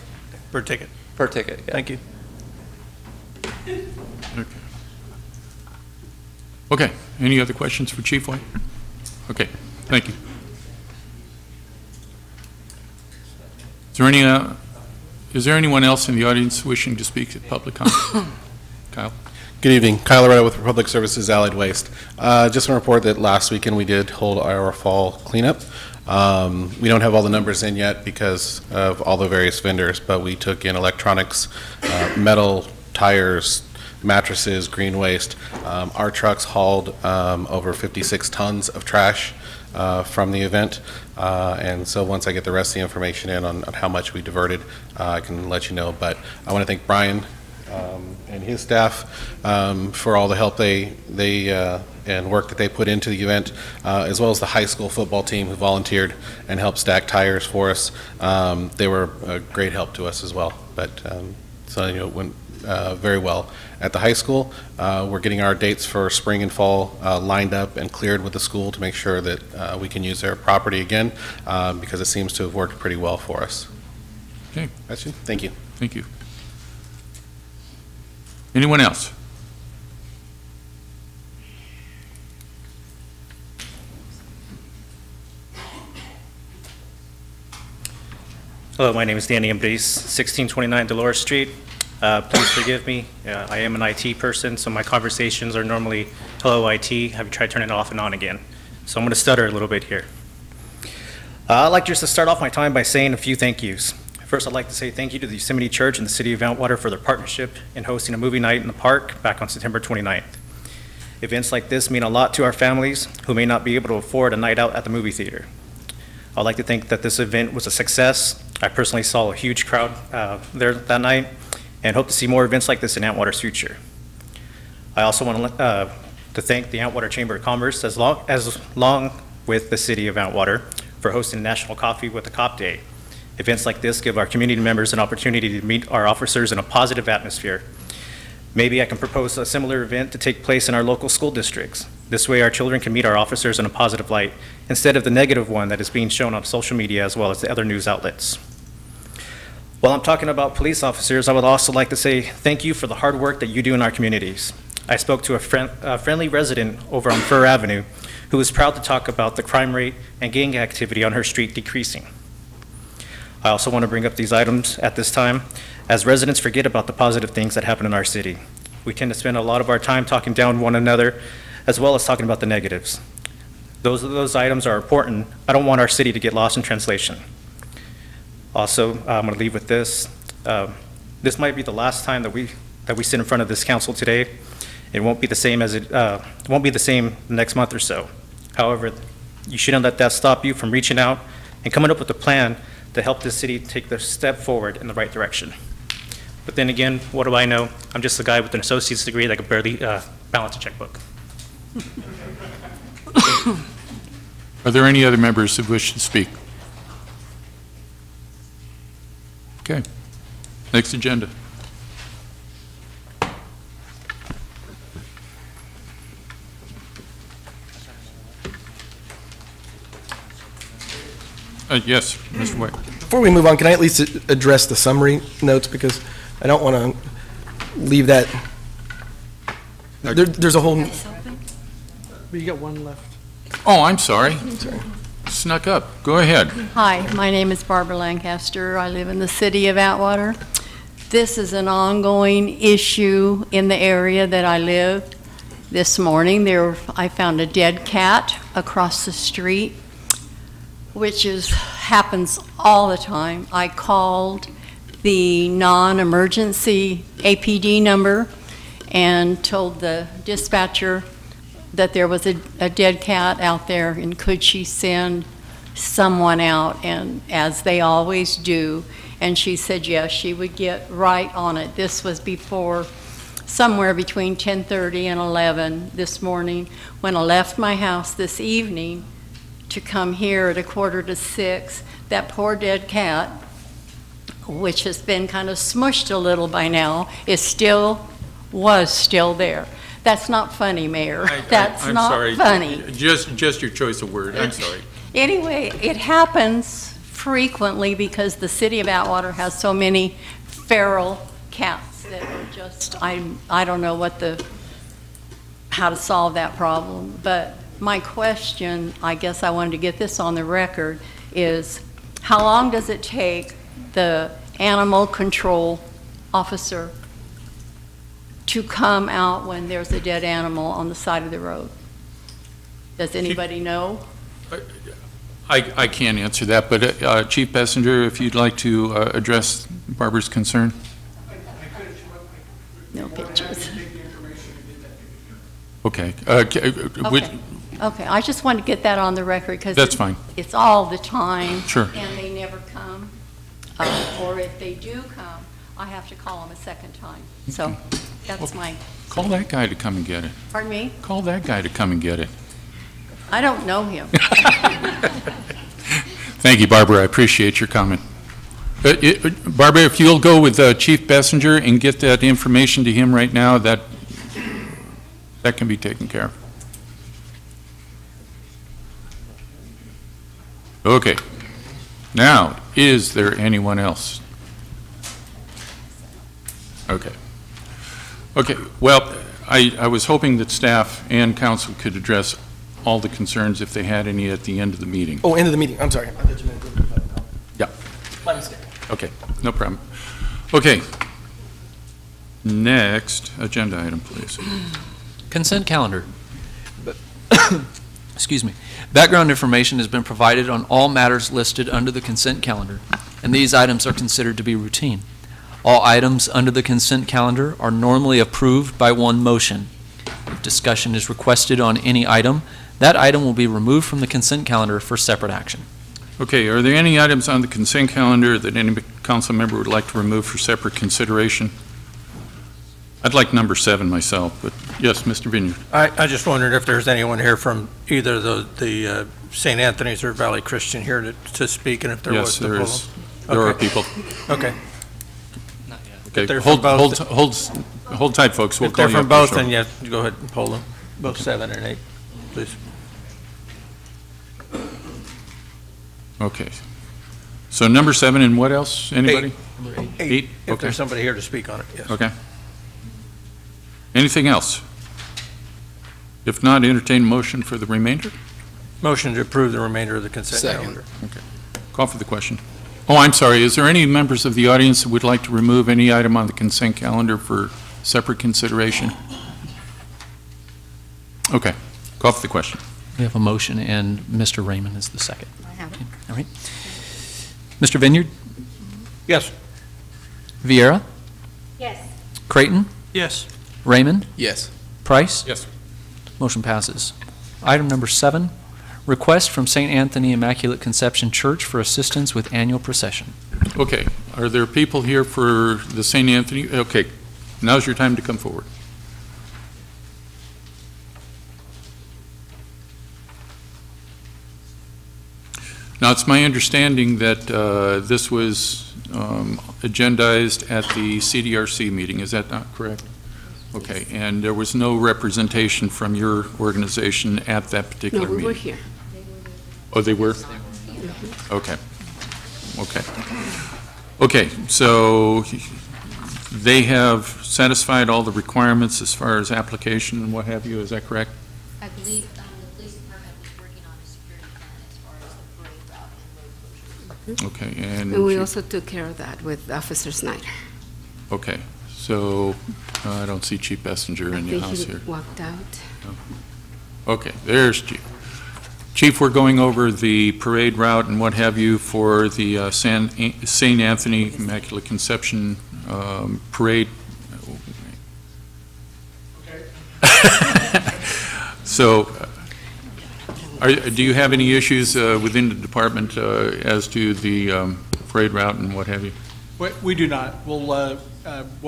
Speaker 15: per ticket.
Speaker 14: per ticket. Yeah.
Speaker 15: Thank you.
Speaker 1: Okay. Okay. Any other questions for Chief White? Okay. Thank you. Is there anyone else in the audience wishing to speak at public comment? Kyle?
Speaker 16: Good evening. Kyle Loretta with Republic Services Allied Waste. Just want to report that last weekend we did hold our fall cleanup. We don't have all the numbers in yet because of all the various vendors, but we took in electronics, metal, tires, mattresses, green waste. Our trucks hauled over 56 tons of trash from the event. And so once I get the rest of the information in on how much we diverted, I can let you know. But I want to thank Brian and his staff for all the help they and work that they put into the event, as well as the high school football team who volunteered and helped stack tires for us. They were a great help to us as well. But so it went very well at the high school. We're getting our dates for spring and fall lined up and cleared with the school to make sure that we can use their property again, because it seems to have worked pretty well for us.
Speaker 1: Okay.
Speaker 16: That's it. Thank you.
Speaker 1: Thank you. Anyone else?
Speaker 17: Hello, my name is Danny Ambriz, 1629 Dolores Street. Please forgive me. I am an IT person, so my conversations are normally, hello IT, have you tried turning it off and on again? So I'm going to stutter a little bit here. I'd like just to start off my time by saying a few thank yous. First, I'd like to say thank you to the Yosemite Church and the City of Atwater for their partnership in hosting a movie night in the park back on September 29th. Events like this mean a lot to our families who may not be able to afford a night out at the movie theater. I'd like to think that this event was a success. I personally saw a huge crowd there that night and hope to see more events like this in Atwater's future. I also want to thank the Atwater Chamber of Commerce as long with the City of Atwater for hosting National Coffee with the Cop Day. Events like this give our community members an opportunity to meet our officers in a positive atmosphere. Maybe I can propose a similar event to take place in our local school districts. This way our children can meet our officers in a positive light instead of the negative one that is being shown on social media as well as the other news outlets. While I'm talking about police officers, I would also like to say thank you for the hard work that you do in our communities. I spoke to a friendly resident over on Fur Avenue who was proud to talk about the crime rate and gang activity on her street decreasing. I also want to bring up these items at this time as residents forget about the positive things that happen in our city. We tend to spend a lot of our time talking down one another as well as talking about the negatives. Those items are important. I don't want our city to get lost in translation. Also, I'm going to leave with this. This might be the last time that we sit in front of this council today. It won't be the same next month or so. However, you shouldn't let that stop you from reaching out and coming up with a plan to help this city take the step forward in the right direction. But then again, what do I know? I'm just a guy with an associate's degree that can barely balance a checkbook.
Speaker 1: Are there any other members who wish to speak? Okay. Next agenda. Yes, Mr. White.
Speaker 6: Before we move on, can I at least address the summary notes, because I don't want to leave that. There's a whole.
Speaker 8: But you got one left.
Speaker 1: Oh, I'm sorry. Snuck up. Go ahead.
Speaker 18: Hi, my name is Barbara Lancaster. I live in the city of Atwater. This is an ongoing issue in the area that I live. This morning, I found a dead cat across the street, which happens all the time. I called the non-emergency APD number and told the dispatcher that there was a dead cat out there and could she send someone out, and as they always do. And she said yes, she would get right on it. This was before, somewhere between 10:30 and 11 this morning. When I left my house this evening to come here at 5:45, that poor dead cat, which has been kind of smushed a little by now, was still there. That's not funny, Mayor. That's
Speaker 1: I'm
Speaker 18: not
Speaker 1: sorry.
Speaker 18: funny.
Speaker 1: Just your choice of word. I'm sorry.
Speaker 18: Anyway, it happens frequently because the city of Atwater has so many feral cats that are just, I don't know how to solve that problem. But my question, I guess I wanted to get this on the record, is how long does it take the animal control officer to come out when there's a dead animal on the side of the road? Does anybody know?
Speaker 1: I can't answer that, but Chief Bessinger, if you'd like to address Barbara's concern.
Speaker 18: No pictures.
Speaker 1: Okay.
Speaker 18: Okay, I just wanted to get that on the record because
Speaker 1: That's fine.
Speaker 18: it's all the time.
Speaker 1: Sure.
Speaker 18: And they never come. Or if they do come, I have to call them a second time. So that's my,
Speaker 1: Call that guy to come and get it.
Speaker 18: pardon me?
Speaker 1: Call that guy to come and get it.
Speaker 18: I don't know him.
Speaker 1: Thank you, Barbara. I appreciate your comment. Barbara, if you'll go with Chief Bessinger and get that information to him right now, that can be taken care of. Okay. Now, is there anyone else? Okay. Okay, well, I was hoping that staff and council could address all the concerns if they had any at the end of the meeting.
Speaker 6: Oh, end of the meeting, I'm sorry. I thought you meant the public comment.
Speaker 1: Yeah.
Speaker 6: My mistake.
Speaker 1: Okay, no problem. Okay. Next agenda item, please.
Speaker 4: Consent calendar. Excuse me. Background information has been provided on all matters listed under the consent calendar, and these items are considered to be routine. All items under the consent calendar are normally approved by one motion. If discussion is requested on any item, that item will be removed from the consent calendar for separate action.
Speaker 1: Okay, are there any items on the consent calendar that any council member would like to remove for separate consideration? I'd like number 7 myself, but yes, Mr. Vineyard.
Speaker 15: I just wondered if there's anyone here from either the St. Anthony's or Valley Christian here to speak, and if there was.
Speaker 1: Yes, there is. There are people.
Speaker 15: Okay.
Speaker 1: Okay,
Speaker 15: they're from
Speaker 1: hold tight, folks. We'll
Speaker 15: If
Speaker 1: call
Speaker 15: they're
Speaker 1: you
Speaker 15: from
Speaker 1: up
Speaker 15: both,
Speaker 1: shortly.
Speaker 15: then yes, go ahead and poll them, both 7 and 8, please.
Speaker 1: Okay. So number 7 and what else? Anybody? 8?
Speaker 15: If
Speaker 1: Okay.
Speaker 15: there's somebody here to speak on it, yes.
Speaker 1: Okay. Anything else? If not, entertain a motion for the remainder.
Speaker 15: Motion to approve the remainder of the consent calendar.
Speaker 1: Call for the question. Oh, I'm sorry. Is there any members of the audience that would like to remove any item on the consent calendar for separate consideration? Okay. Call for the question.
Speaker 4: We have a motion, and Mr. Raymond is the second.
Speaker 18: I have it.
Speaker 4: All right. Mr. Vineyard?
Speaker 15: Yes.
Speaker 4: Vieira?
Speaker 10: Yes.
Speaker 4: Creighton?
Speaker 15: Yes.
Speaker 4: Raymond?
Speaker 16: Yes.
Speaker 4: Price?
Speaker 1: Yes.
Speaker 4: Motion passes. Item number 7, request from St. Anthony Immaculate Conception Church for assistance with annual procession.
Speaker 1: Okay. Are there people here for the St. Anthony? Okay. Now's your time to come forward. Now, it's my understanding that this was agendized at the CDRC meeting. Is that not correct? Okay, and there was no representation from your organization at that particular meeting?
Speaker 19: No, we were here.
Speaker 1: Oh, they were? Okay. Okay. Okay, so they have satisfied all the requirements as far as application and what have you, is that correct?
Speaker 19: I believe the police department was working on a security plan as far as the parade route and road closures.
Speaker 1: Okay, and...
Speaker 19: And we also took care of that with Officer Snyder.
Speaker 1: Okay, so I don't see Chief Bessinger in the house
Speaker 19: I
Speaker 1: here.
Speaker 19: think he walked out.
Speaker 1: Okay, there's Chief. Chief, we're going over the parade route and what have you for the St. Anthony Immaculate Conception parade. So, do you have any issues within the department as to the parade route and what have you?
Speaker 20: We do not. We'll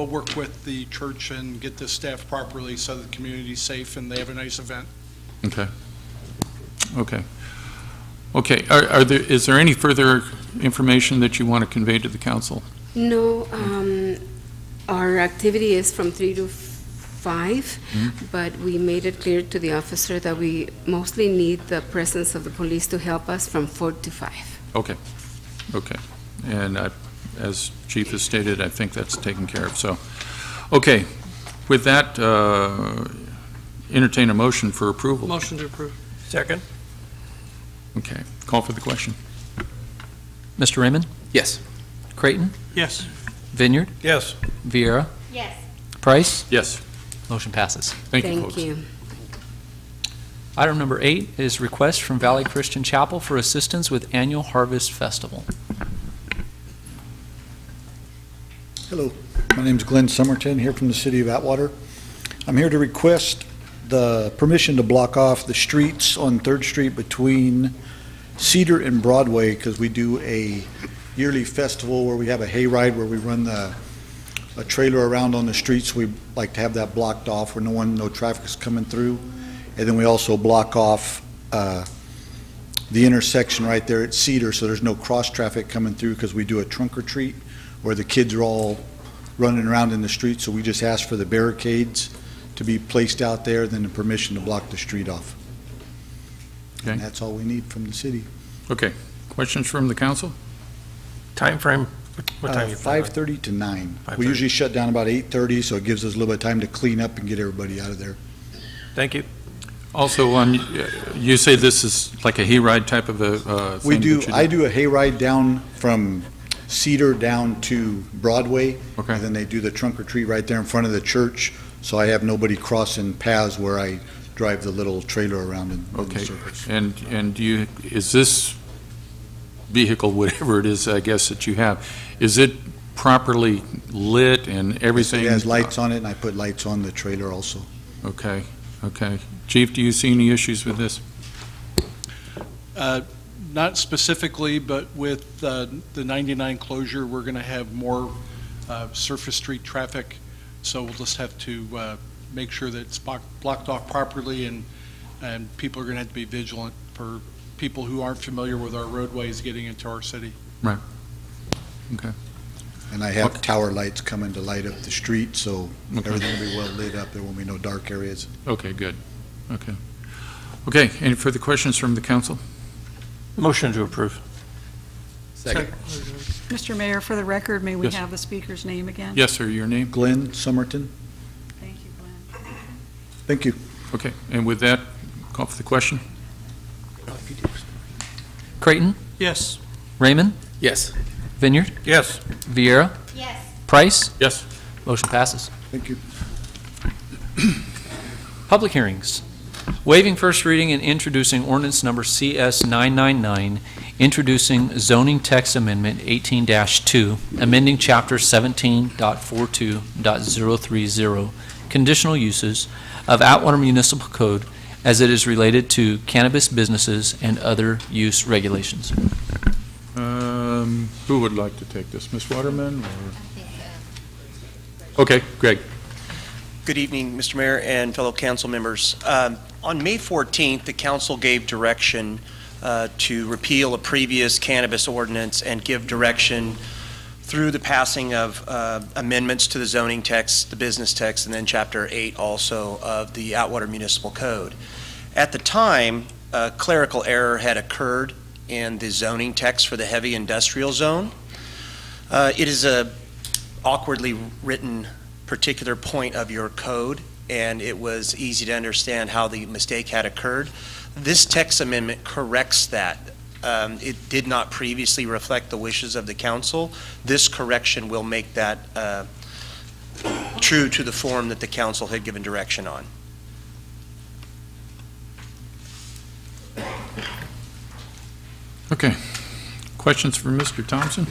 Speaker 20: work with the church and get this staffed properly so the community's safe and they have a nice event.
Speaker 1: Okay. Okay. Okay. Is there any further information that you want to convey to the council?
Speaker 19: No, our activity is from 3 to 5, but we made it clear to the officer that we mostly need the presence of the police to help us from 4 to 5.
Speaker 1: Okay. Okay. And as Chief has stated, I think that's taken care of. So, okay. With that, entertain a motion for approval.
Speaker 15: Motion to approve. Second.
Speaker 1: Okay. Call for the question.
Speaker 4: Mr. Raymond?
Speaker 16: Yes.
Speaker 4: Creighton?
Speaker 15: Yes.
Speaker 4: Vineyard?
Speaker 15: Yes.
Speaker 4: Vieira?
Speaker 10: Yes.
Speaker 4: Price?
Speaker 1: Yes.
Speaker 4: Motion passes.
Speaker 1: Thank you, folks.
Speaker 19: Thank you.
Speaker 4: Item number 8 is request from Valley Christian Chapel for assistance with annual Harvest Festival.
Speaker 3: Hello, my name is Glenn Summerton, here from the city of Atwater. I'm here to request the permission to block off the streets on 3rd Street between Cedar and Broadway, because we do a yearly festival where we have a hayride where we run a trailer around on the streets. We like to have that blocked off where no traffic is coming through. And then we also block off the intersection right there at Cedar, so there's no cross traffic coming through, because we do a trunk or treat where the kids are all running around in the street. So we just ask for the barricades to be placed out there, then the permission to block the street off.
Speaker 1: Okay.
Speaker 3: And that's all we need from the city.
Speaker 1: Okay. Questions from the council?
Speaker 15: Time frame? What time you
Speaker 3: 5:30 to 9.
Speaker 15: 5:30.
Speaker 3: We usually shut down about 8:30, so it gives us a little bit of time to clean up and get everybody out of there.
Speaker 15: Thank you.
Speaker 1: Also, you say this is like a hayride type of a thing?
Speaker 3: We do.
Speaker 1: that you
Speaker 3: I do a hayride down from Cedar down to Broadway.
Speaker 1: Okay.
Speaker 3: And then they do the trunk or treat right there in front of the church, so I have nobody crossing paths where I drive the little trailer around in the
Speaker 1: Okay.
Speaker 3: circles.
Speaker 1: And is this vehicle, whatever it is, I guess, that you have, is it properly lit and everything?
Speaker 3: It has lights on it, and I put lights on the trailer also.
Speaker 1: Okay, okay. Chief, do you see any issues with this?
Speaker 20: Not specifically, but with the 99 closure, we're going to have more surface street traffic, so we'll just have to make sure that it's blocked off properly, and people are going to have to be vigilant for people who aren't familiar with our roadways getting into our city.
Speaker 1: Right. Okay.
Speaker 3: And I have tower lights coming to light up the street, so everything will be well lit up. There won't be no dark areas.
Speaker 1: Okay, good. Okay. Okay, any further questions from the council?
Speaker 15: Motion to approve.
Speaker 3: Second.
Speaker 2: Mr. Mayor, for the record, may we
Speaker 1: Yes.
Speaker 2: have the speaker's name again?
Speaker 1: Yes, sir, your name?
Speaker 3: Glenn Summerton.
Speaker 2: Thank you, Glenn.
Speaker 3: Thank you.
Speaker 1: Okay, and with that, call for the question.
Speaker 4: Creighton,
Speaker 20: Yes.
Speaker 4: Raymond,
Speaker 15: Yes.
Speaker 4: Vineyard,
Speaker 15: Yes.
Speaker 4: Viera,
Speaker 19: Yes.
Speaker 4: Price,
Speaker 1: Yes.
Speaker 4: motion passes.
Speaker 3: Thank you.
Speaker 4: Public hearings. Waiving first reading and introducing ordinance number CS 999, introducing zoning text amendment 18-2, amending chapter 17.42.030, conditional uses of Atwater Municipal Code as it is related to cannabis businesses and other use regulations.
Speaker 1: Who would like to take this? Ms. Waterman? Okay, Greg.
Speaker 4: Good evening, Mr. Mayor and fellow council members. On May 14th, the council gave direction to repeal a previous cannabis ordinance and give direction through the passing of amendments to the zoning text, the business text, and then Chapter 8 also of the Atwater Municipal Code. At the time, a clerical error had occurred in the zoning text for the heavy industrial zone. It is a awkwardly written particular point of your code, and it was easy to understand how the mistake had occurred. This text amendment corrects that. It did not previously reflect the wishes of the council. This correction will make that true to the form that the council had given direction on.
Speaker 1: Okay. Questions for Mr. Thompson?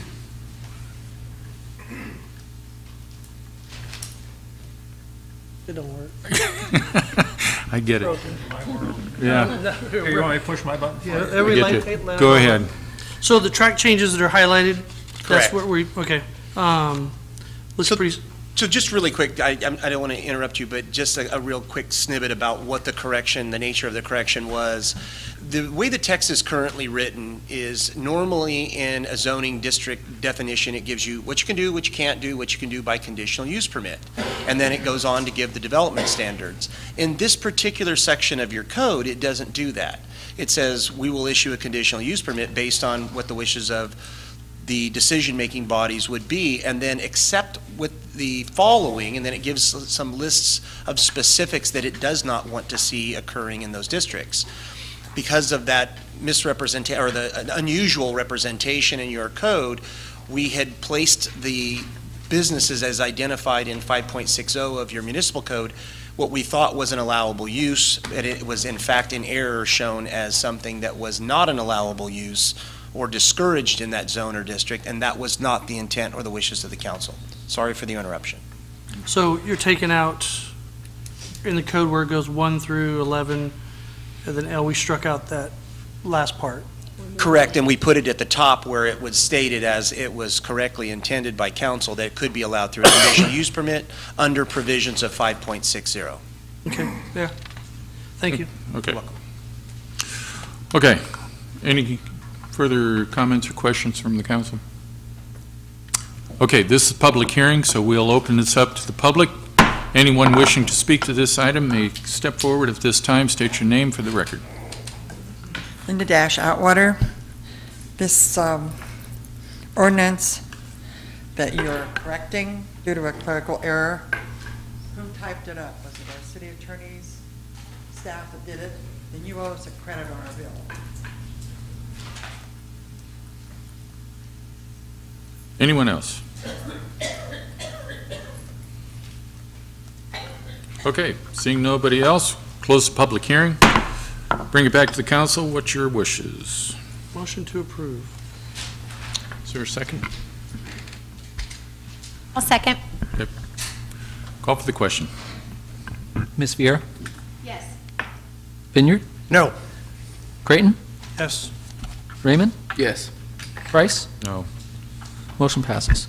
Speaker 6: It don't work.
Speaker 1: I get it. Yeah.
Speaker 15: Here, you want me to push my button?
Speaker 6: Yeah,
Speaker 1: I
Speaker 6: every
Speaker 1: get
Speaker 6: light.
Speaker 1: you. Go ahead.
Speaker 6: So the track changes that are highlighted, that's
Speaker 4: Correct.
Speaker 6: what we, okay. Let's please.
Speaker 4: So just really quick, I don't want to interrupt you, but just a real quick snippet about what the correction, the nature of the correction was. The way the text is currently written is normally in a zoning district definition, it gives you what you can do, what you can't do, what you can do by conditional use permit. And then it goes on to give the development standards. In this particular section of your code, it doesn't do that. It says we will issue a conditional use permit based on what the wishes of the decision-making bodies would be, and then except with the following, and then it gives some lists of specifics that it does not want to see occurring in those districts. Because of that misrepresentation, or the unusual representation in your code, we had placed the businesses as identified in 5.60 of your municipal code, what we thought was an allowable use, but it was in fact in error shown as something that was not an allowable use or discouraged in that zone or district, and that was not the intent or the wishes of the council. Sorry for the interruption.
Speaker 6: So you're taking out
Speaker 3: in the code where it goes 1 through 11, and then L, we struck out that last part.
Speaker 2: Correct, and we put it at the top where it was stated as it was correctly intended by council that it could be allowed through a conditional use permit under provisions of 5.60.
Speaker 3: Okay, yeah. Thank you.
Speaker 1: Okay.
Speaker 2: You're welcome.
Speaker 1: Okay. Any further comments or questions from the council? Okay, this is a public hearing, so we'll open this up to the public. Anyone wishing to speak to this item may step forward at this time. State your name for the record.
Speaker 9: Linda Atwater. This ordinance that you're correcting due to a clerical error, who typed it up? Was it our city attorney's staff that did it? Then you owe us a credit on our bill.
Speaker 1: Anyone else? Okay, seeing nobody else, close the public hearing. Bring it back to the council. What's your wishes?
Speaker 3: Motion to approve.
Speaker 1: Is there a second?
Speaker 21: I'll second.
Speaker 1: Yep. Call for the question.
Speaker 4: Ms. Vieira?
Speaker 21: Yes.
Speaker 4: Vineyard?
Speaker 8: No.
Speaker 4: Creighton?
Speaker 3: Yes.
Speaker 4: Raymond?
Speaker 6: Yes.
Speaker 4: Price?
Speaker 1: No.
Speaker 4: Motion passes.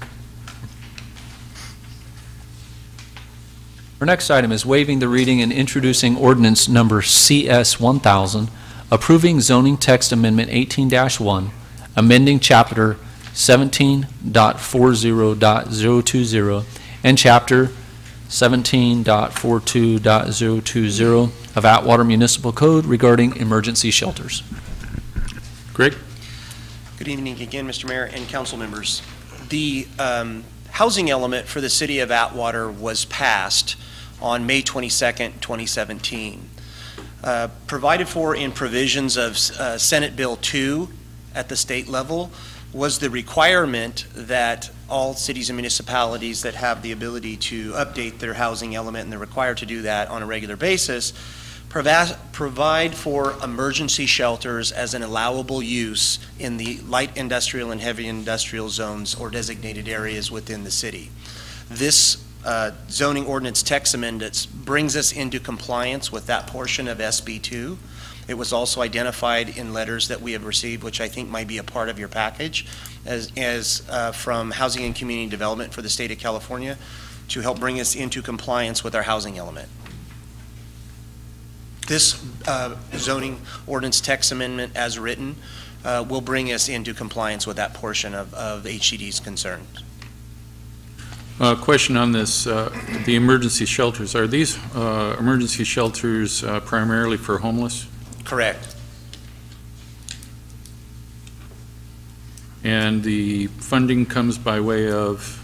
Speaker 4: Our next item is waiving the reading and introducing ordinance number CS 1000, approving zoning text amendment 18-1, amending chapter 17.40.020 and chapter 17.42.020 of Atwater Municipal Code regarding emergency shelters.
Speaker 1: Greg?
Speaker 2: Good evening again, Mr. Mayor and council members. The housing element for the city of Atwater was passed on May 22nd, 2017. Provided for in provisions of Senate Bill 2 at the state level was the requirement that all cities and municipalities that have the ability to update their housing element, and they're required to do that on a regular basis, provide for emergency shelters as an allowable use in the light industrial and heavy industrial zones or designated areas within the city. This zoning ordinance text amendment brings us into compliance with that portion of SB 2. It was also identified in letters that we have received, which I think might be a part of your package, as from Housing and Community Development for the state of California, to help bring us into compliance with our housing element. This zoning ordinance text amendment as written will bring us into compliance with that portion of HCD's concerns.
Speaker 1: Question on this, the emergency shelters. Are these emergency shelters primarily for homeless?
Speaker 2: Correct.
Speaker 1: And the funding comes by way of?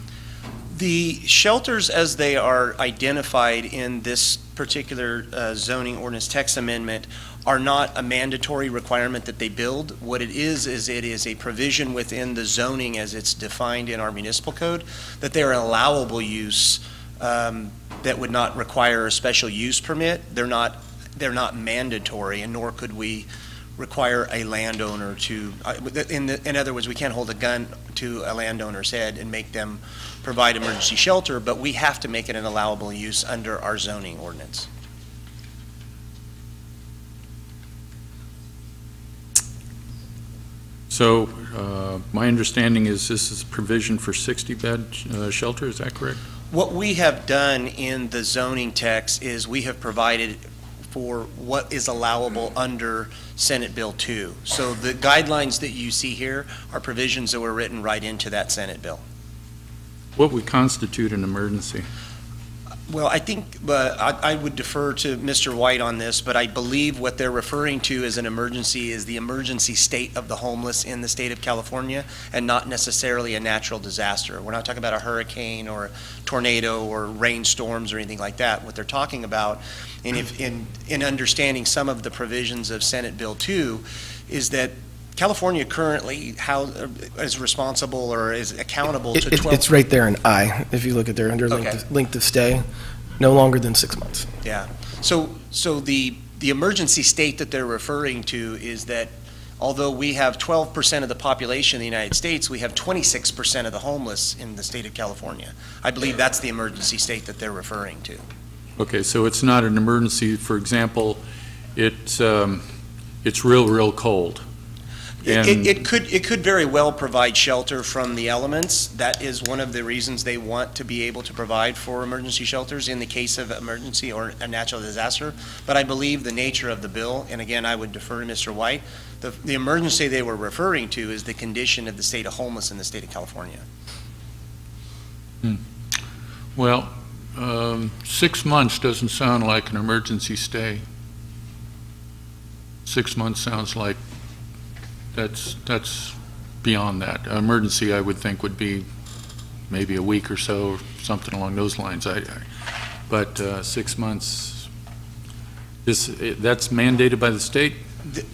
Speaker 2: The shelters as they are identified in this particular zoning ordinance text amendment are not a mandatory requirement that they build. What it is it is a provision within the zoning as it's defined in our municipal code that they're an allowable use that would not require a special use permit. They're not mandatory, and nor could we require a landowner to, in other words, we can't hold a gun to a landowner's head and make them provide emergency shelter, but we have to make it an allowable use under our zoning ordinance.
Speaker 1: So my understanding is this is a provision for 60-bed shelter, is that correct?
Speaker 2: What we have done in the zoning text is we have provided for what is allowable under Senate Bill 2. So the guidelines that you see here are provisions that were written right into that Senate bill.
Speaker 1: What would constitute an emergency?
Speaker 2: Well, I think I would defer to Mr. White on this, but I believe what they're referring to as an emergency is the emergency state of the homeless in the state of California, and not necessarily a natural disaster. We're not talking about a hurricane or a tornado or rainstorms or anything like that. What they're talking about, and in understanding some of the provisions of Senate Bill 2, is that California currently is responsible or is accountable to 12.
Speaker 6: It's right there in I, if you look at their under length of stay, no longer than 6 months.
Speaker 2: Yeah. So the emergency state that they're referring to is that although we have 12% of the population in the United States, we have 26% of the homeless in the state of California. I believe that's the emergency state that they're referring to.
Speaker 1: Okay, so it's not an emergency. For example, it's real cold. And
Speaker 3: It could very well provide shelter from the elements. That is one of the reasons they want to be able to provide for emergency shelters in the case of emergency or a natural disaster. But I believe the nature of the bill, and again, I would defer to Mr. White, the emergency they were referring to is the condition of the state of homeless in the state of California.
Speaker 1: Well, 6 months doesn't sound like an emergency stay. 6 months sounds like that's beyond that. Emergency, I would think, would be maybe a week or so, something along those lines. But 6 months, that's mandated by the state?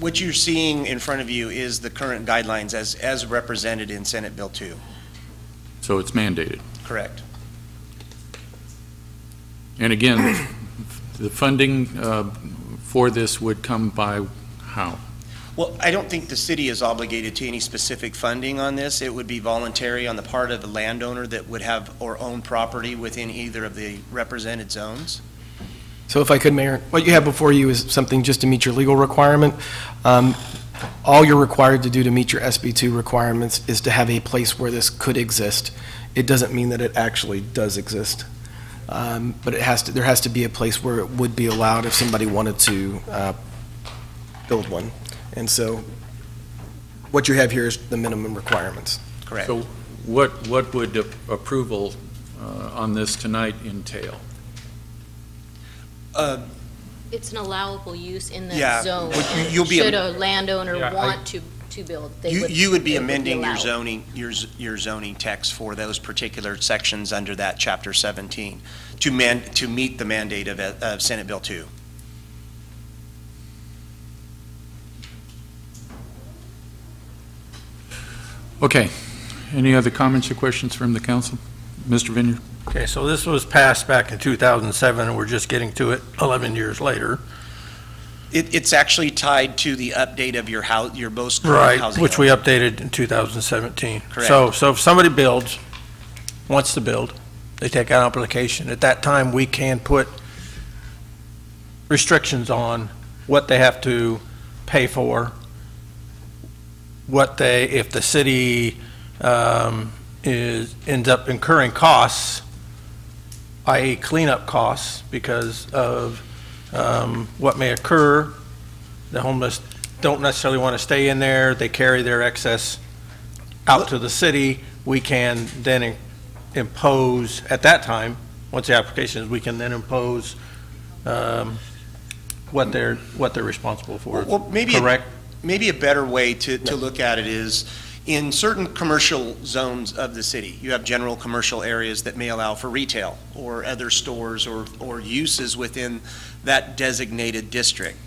Speaker 3: What you're seeing in front of you is the current guidelines as represented in Senate Bill 2.
Speaker 1: So it's mandated?
Speaker 3: Correct.
Speaker 1: And again, the funding for this would come by how?
Speaker 3: Well, I don't think the city is obligated to any specific funding on this. It would be voluntary on the part of the landowner that would have or own property within either of the represented zones.
Speaker 6: So if I could, Mayor, what you have before you is something just to meet your legal requirement. All you're required to do to meet your SB2 requirements is to have a place where this could exist. It doesn't mean that it actually does exist. But there has to be a place where it would be allowed if somebody wanted to build one. And so what you have here is the minimum requirements.
Speaker 3: Correct.
Speaker 1: So what would approval on this tonight entail?
Speaker 2: It's an allowable use in the
Speaker 3: Yeah,
Speaker 2: zone.
Speaker 3: you'll be
Speaker 2: Should a landowner want to build,
Speaker 3: you would be
Speaker 2: it
Speaker 3: amending your
Speaker 2: allowed.
Speaker 3: zoning text for those particular sections under that Chapter 17 to meet the mandate of Senate Bill 2.
Speaker 1: Okay. Any other comments or questions from the council? Mr. Vineyard?
Speaker 15: Okay, so this was passed back in 2007, and we're just getting to it 11 years later.
Speaker 3: It's actually tied to the update of your most current housing.
Speaker 15: Right, which we updated in 2017.
Speaker 3: Correct.
Speaker 15: So if somebody wants to build, they take out an application. At that time, we can put restrictions on what they have to pay for, if the city ends up incurring costs, i.e. cleanup costs, because of what may occur. The homeless don't necessarily want to stay in there. They carry their excess out to the city. We can then impose, at that time, once the application is, we can then impose what they're responsible for.
Speaker 3: Well,
Speaker 15: correct?
Speaker 3: Maybe a better way to look at it is in certain commercial zones of the city, you have general commercial areas that may allow for retail or other stores or uses within that designated district.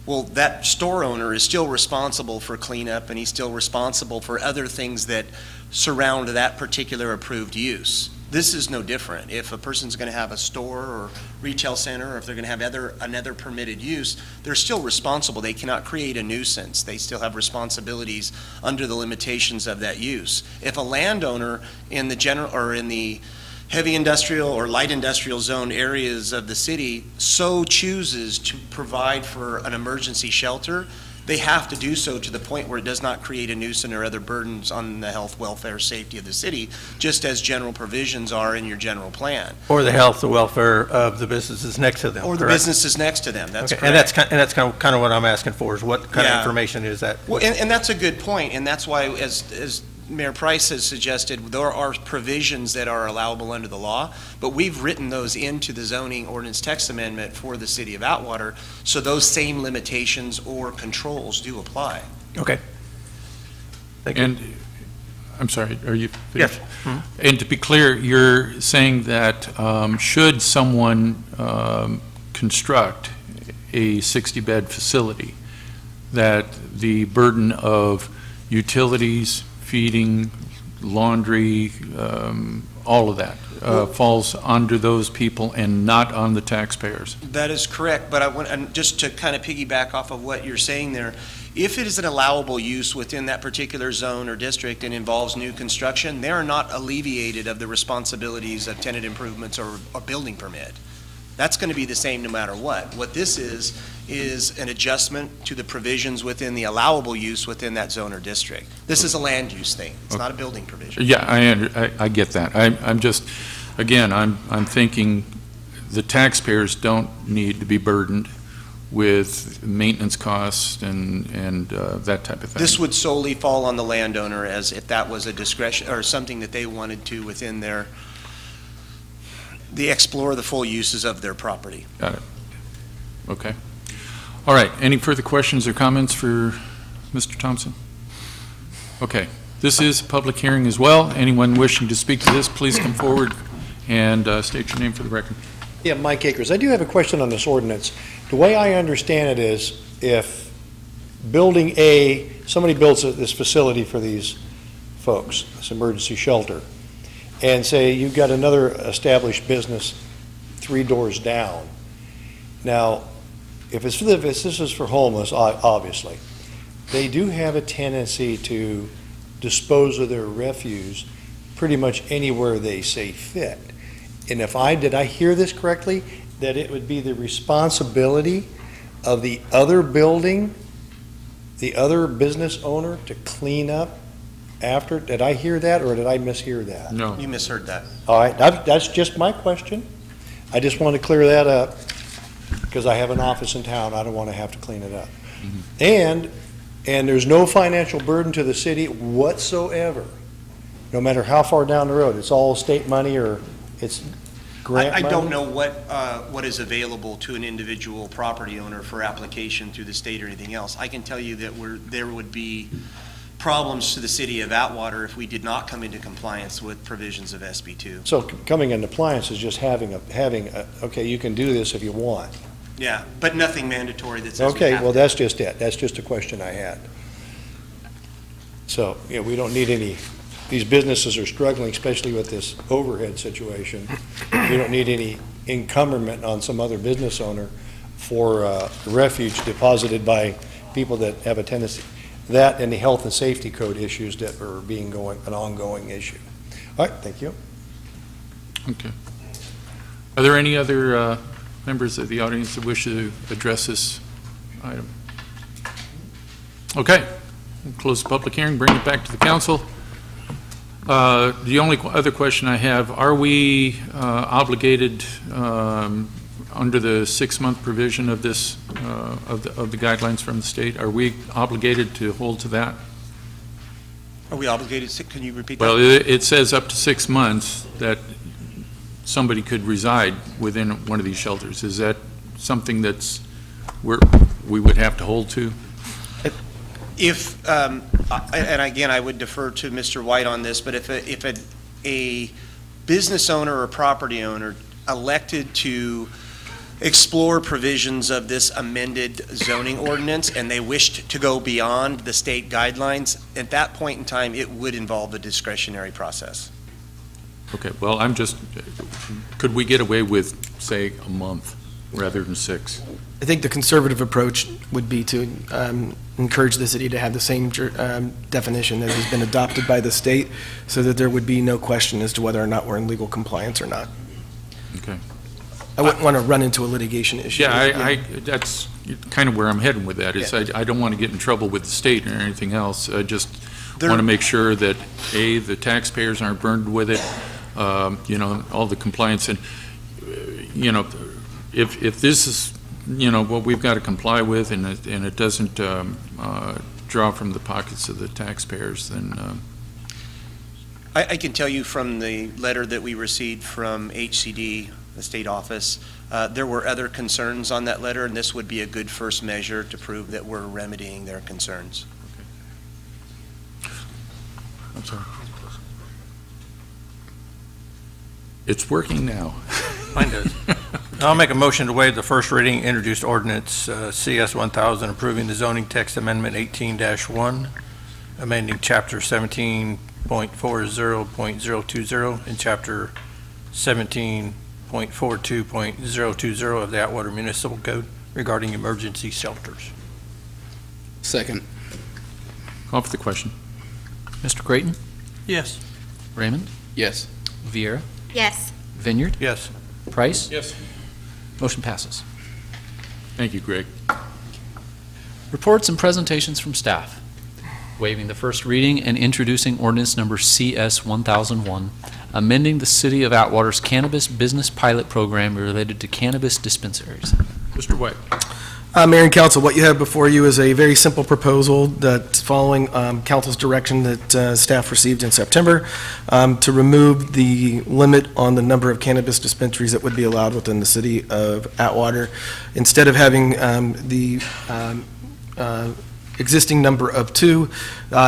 Speaker 3: Well, that store owner is still responsible for cleanup, and he's still responsible for other things that surround that particular approved use. This is no different. If a person's going to have a store or retail center, or if they're going to have another permitted use, they're still responsible. They cannot create a nuisance. They still have responsibilities under the limitations of that use. If a landowner in the general or in the heavy industrial or light industrial zone areas of the city so chooses to provide for an emergency shelter, they have to do so to the point where it does not create a nuisance or other burdens on the health, welfare, safety of the city, just as general provisions are in your general plan.
Speaker 15: Or the health, the welfare of the businesses next to them.
Speaker 3: Or the businesses next to them, that's
Speaker 15: okay.
Speaker 3: correct.
Speaker 15: And that's kind of what I'm asking for, is what kind of information is that?
Speaker 3: Well, and that's a good point, and that's why, as Mayor Price has suggested, there are provisions that are allowable under the law, but we've written those into the zoning ordinance text amendment for the city of Atwater, so those same limitations or controls do apply.
Speaker 15: Okay. Thank you.
Speaker 1: And, I'm sorry, are you
Speaker 15: Yes.
Speaker 1: finished? Mm-hmm. And to be clear, you're saying that should someone construct a 60-bed facility, that the burden of utilities, feeding, laundry, all of that falls under those people and not on the taxpayers?
Speaker 3: That is correct, but and just to kind of piggyback off of what you're saying there, if it is an allowable use within that particular zone or district and involves new construction, they are not alleviated of the responsibilities of tenant improvements or a building permit. That's going to be the same no matter what. What this is an adjustment to the provisions within the allowable use within that zone or district. This is a land use thing. It's not a building provision.
Speaker 1: Yeah, I get that. I'm just, again, I'm thinking the taxpayers don't need to be burdened with maintenance costs and that type of thing.
Speaker 3: This would solely fall on the landowner as if that was a discretion or something that they wanted to within they explore the full uses of their property.
Speaker 1: Got it. Okay. All right. Any further questions or comments for Mr. Thompson? Okay. This is a public hearing as well. Anyone wishing to speak to this, please come forward and state your name for the record.
Speaker 8: Yeah, Mike Akers. I do have a question on this ordinance. The way I understand it is if building A, somebody builds this facility for these folks, this emergency shelter, and say you've got another established business 3 doors down. Now, if this is for homeless, obviously, they do have a tendency to dispose of their refuse pretty much anywhere they see fit. And did I hear this correctly, that it would be the responsibility of the other building, the other business owner to clean up after? Did I hear that or did I mishear that?
Speaker 1: No.
Speaker 3: You misheard that.
Speaker 8: All right, that's just my question. I just want to clear that up because I have an office in town. I don't want to have to clean it up. Mm-hmm. And there's no financial burden to the city whatsoever, no matter how far down the road. It's all state money or it's grant money?
Speaker 3: I don't know what is available to an individual property owner for application through the state or anything else. I can tell you that there would be problems to the city of Atwater if we did not come into compliance with provisions of SB2.
Speaker 8: So coming into compliance is just having okay, you can do this if you want.
Speaker 3: Yeah, but nothing mandatory that says
Speaker 8: okay, well, that's just it. That's just a question I had. So, yeah, we don't need any, these businesses are struggling, especially with this overhead situation. We don't need any encumberment on some other business owner for refuge deposited by people that have a tendency. That and the health and safety code issues that are an ongoing issue. All right, thank you.
Speaker 1: Okay. Are there any other members of the audience that wish to address this item? Okay. We'll close the public hearing, bring it back to the council. The only other question I have, are we obligated under the 6-month provision of this, of the guidelines from the state, are we obligated to hold to that?
Speaker 3: Are we obligated to, can you repeat that?
Speaker 1: Well, it says up to 6 months that somebody could reside within one of these shelters. Is that something that's we would have to hold to?
Speaker 3: If, and again, I would defer to Mr. White on this, but if a business owner or property owner elected to explore provisions of this amended zoning ordinance and they wished to go beyond the state guidelines, at that point in time, it would involve a discretionary process.
Speaker 1: Okay, well, could we get away with, say, a month rather than 6?
Speaker 6: I think the conservative approach would be to encourage the city to have the same definition that has been adopted by the state so that there would be no question as to whether or not we're in legal compliance or not.
Speaker 1: Okay.
Speaker 6: I wouldn't want to run into a litigation issue.
Speaker 1: Yeah, that's kind of where I'm heading with that. Is I don't want to get in trouble with the state or anything else. I just want to make sure that, A, the taxpayers aren't burdened with it, all the compliance. And, if this is, what we've got to comply with and it doesn't draw from the pockets of the taxpayers, then...
Speaker 3: I can tell you from the letter that we received from HCD, the state office, there were other concerns on that letter, and this would be a good first measure to prove that we're remedying their concerns.
Speaker 1: Okay. I'm sorry. It's working now.
Speaker 15: Mine does. I'll make a motion to waive the first reading, introduced ordinance CS 1000, approving the zoning text amendment 18-1, amending chapter 17.40.020 and chapter 17.42.020 of the Atwater Municipal Code regarding emergency shelters.
Speaker 4: Second.
Speaker 1: Call for the question.
Speaker 4: Mr. Creighton?
Speaker 15: Yes.
Speaker 4: Raymond?
Speaker 1: Yes.
Speaker 4: Vieira?
Speaker 19: Yes.
Speaker 4: Vineyard?
Speaker 15: Yes.
Speaker 4: Price?
Speaker 1: Yes.
Speaker 4: Motion passes.
Speaker 1: Thank you, Greg.
Speaker 4: Reports and presentations from staff. Waiving the first reading and introducing ordinance number CS 1001, amending the City of Atwater's cannabis business pilot program related to cannabis dispensaries. Mr. White.
Speaker 6: Mayor and Council, what you have before you is a very simple proposal that's following Council's direction that staff received in September to remove the limit on the number of cannabis dispensaries that would be allowed within the City of Atwater. Instead of having the existing number of 2,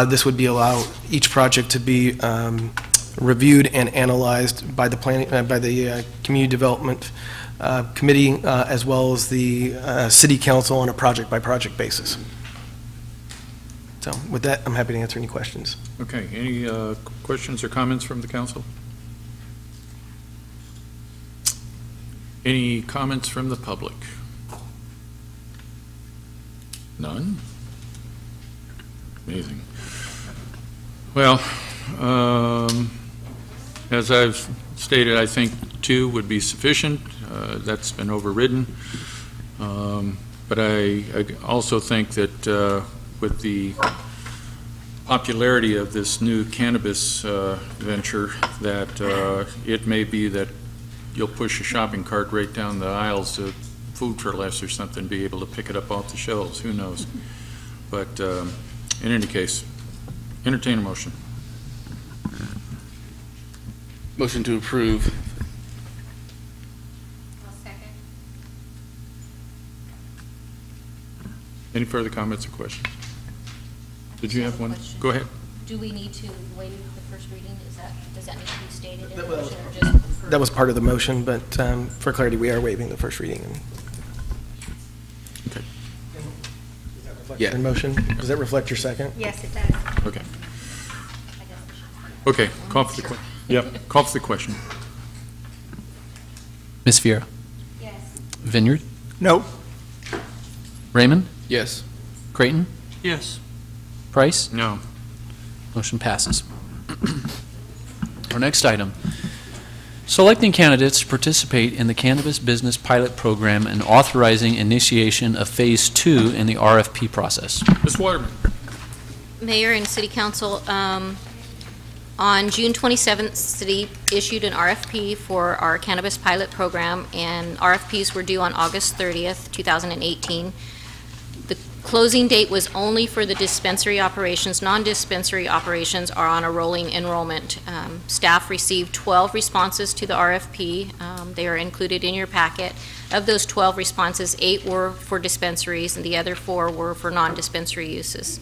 Speaker 6: this would be allow each project to be reviewed and analyzed by the Community Development Committee as well as the City Council on a project-by-project basis. So with that, I'm happy to answer any questions.
Speaker 1: Okay, any questions or comments from the council? Any comments from the public? None? Amazing. Well, as I've stated, I think 2 would be sufficient. That's been overridden. But I also think that with the popularity of this new cannabis venture, that it may be that you'll push a shopping cart right down the aisles to Food for Less or something, be able to pick it up off the shelves. Who knows? But in any case, entertain a motion.
Speaker 3: Motion to approve.
Speaker 1: Any further comments or questions? Did you have one?
Speaker 16: Question.
Speaker 1: Go ahead.
Speaker 16: Do we need to waive the first reading? Does that need to be stated in the
Speaker 6: Well,
Speaker 16: motion or just?
Speaker 6: That was part of the motion, but for clarity, we are waiving the first reading.
Speaker 1: Okay.
Speaker 6: Your motion, does that reflect your second?
Speaker 10: Yes, it does.
Speaker 1: Okay. Okay, call for the question. Yep, call for the question.
Speaker 4: Ms. Vieira.
Speaker 16: Yes.
Speaker 4: Vineyard.
Speaker 3: No.
Speaker 4: Raymond.
Speaker 3: Yes.
Speaker 4: Creighton.
Speaker 3: Yes.
Speaker 4: Price.
Speaker 1: No.
Speaker 4: Motion passes. Our next item, selecting candidates to participate in the cannabis business pilot program and authorizing initiation of Phase 2 in the RFP process.
Speaker 1: Ms. Waterman.
Speaker 16: Mayor and City Council, on June 27th, City issued an RFP for our cannabis pilot program, and RFPs were due on August 30th, 2018. The closing date was only for the dispensary operations. Non-dispensary operations are on a rolling enrollment. Staff received 12 responses to the RFP. They are included in your packet. Of those 12 responses, 8 were for dispensaries, and the other 4 were for non-dispensary uses.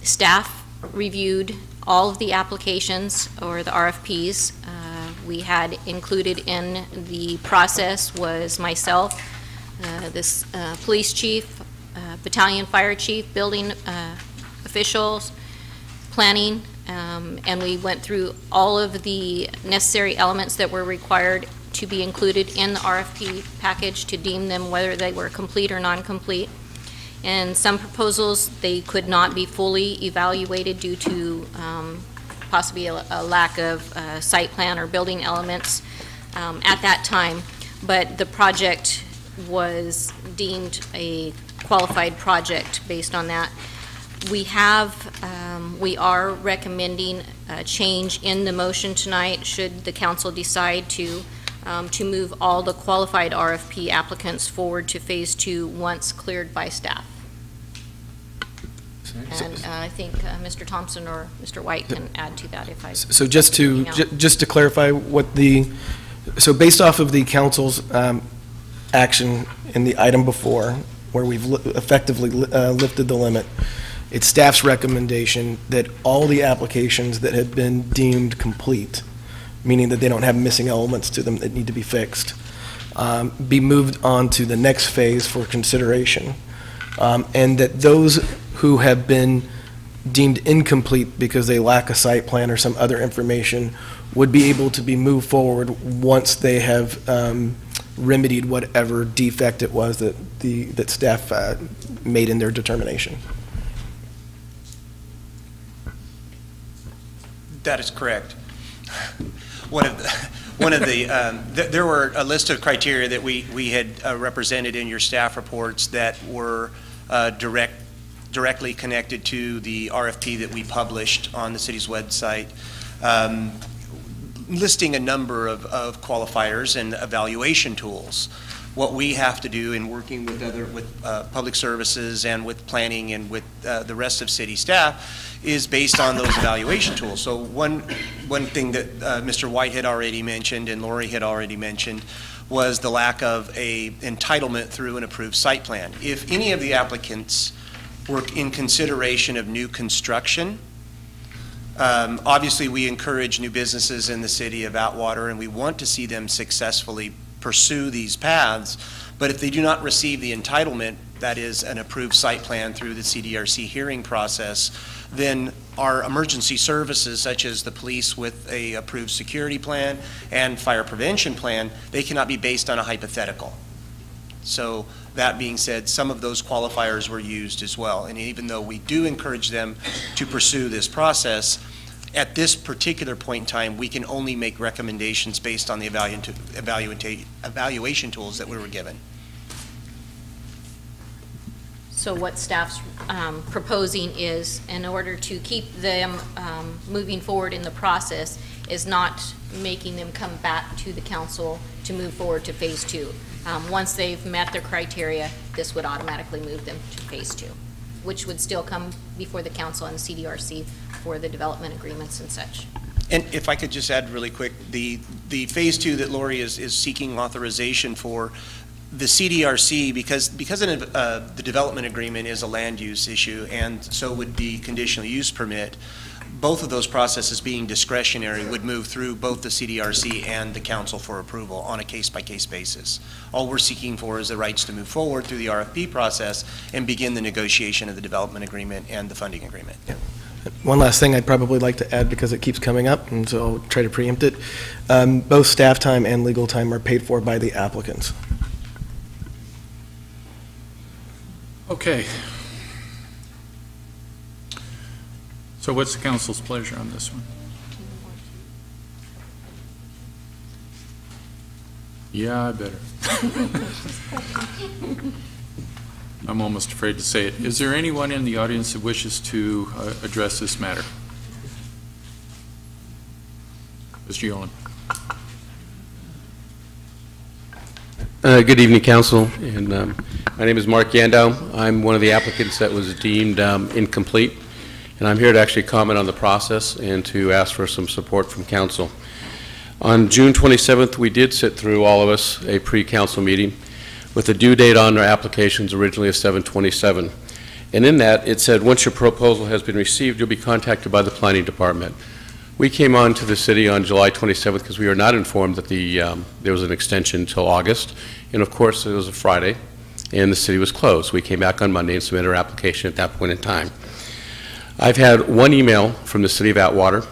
Speaker 16: Staff reviewed all of the applications or the RFPs. We had included in the process was myself, this police chief, battalion fire chief, building officials, planning, and we went through all of the necessary elements that were required to be included in the RFP package to deem them whether they were complete or non-complete. And some proposals, they could not be fully evaluated due to possibly a lack of site plan or building elements at that time. But the project was deemed a qualified project based on that. We are recommending a change in the motion tonight should the council decide to move all the qualified RFP applicants forward to Phase 2 once cleared by staff. And I think Mr. Thompson or Mr. White can add to that if I...
Speaker 6: So just to clarify what so based off of the council's action in the item before, where we've effectively lifted the limit, it's staff's recommendation that all the applications that have been deemed complete, meaning that they don't have missing elements to them that need to be fixed, be moved on to the next phase for consideration, and that those who have been deemed incomplete because they lack a site plan or some other information would be able to be moved forward once they have remedied whatever defect it was that staff made in their determination.
Speaker 2: That is correct. One
Speaker 3: one of the, there were a list of criteria that we had represented in your staff reports that were directly connected to the RFP that we published on the city's website, listing a number of qualifiers and evaluation tools. What we have to do in working with public services and with planning and with the rest of city staff is based on those evaluation tools. So one thing that Mr. White had already mentioned and Lori had already mentioned was the lack of a entitlement through an approved site plan. If any of the applicants were in consideration of new construction, obviously we encourage new businesses in the city of Atwater and we want to see them successfully pursue these paths, but if they do not receive the entitlement, that is an approved site plan through the CDRC hearing process, then our emergency services, such as the police with a approved security plan and fire prevention plan, they cannot be based on a hypothetical. So that being said, some of those qualifiers were used as well, and even though we do encourage them to pursue this process, at this particular point in time, we can only make recommendations based on the evaluation tools that we were given.
Speaker 2: So what staff's proposing is, in order to keep them moving forward in the process, is not making them come back to the council to move forward to phase 2. Once they've met their criteria, this would automatically move them to phase 2, which would still come before the council and the CDRC for the development agreements and such.
Speaker 3: And if I could just add really quick, the phase 2 that Lori is seeking authorization for, the CDRC, because the development agreement is a land use issue and so would be conditional use permit, both of those processes being discretionary would move through both the CDRC and the council for approval on a case-by-case basis. All we're seeking for is the rights to move forward through the RFP process and begin the negotiation of the development agreement and the funding agreement.
Speaker 6: Yeah. One last thing I'd probably like to add because it keeps coming up, and so I'll try to preempt it. Both staff time and legal time are paid for by the applicants.
Speaker 1: Okay. So what's the council's pleasure on this one? Yeah, I better. I'm almost afraid to say it. Is there anyone in the audience that wishes to address this matter? Mr. Yolen.
Speaker 4: Good evening, Council. And my name is Mark Yandow. I'm one of the applicants that was deemed incomplete. And I'm here to actually comment on the process and to ask for some support from Council. On June 27th, we did sit through, all of us, a pre-council meeting with a due date on our applications originally of 7/27. And in that, it said, once your proposal has been received, you'll be contacted by the Planning Department. We came on to the city on July 27th because we were not informed that there was an extension until August. And of course, it was a Friday, and the city was closed. We came back on Monday and submitted our application at that point in time. I've had one email from the city of Atwater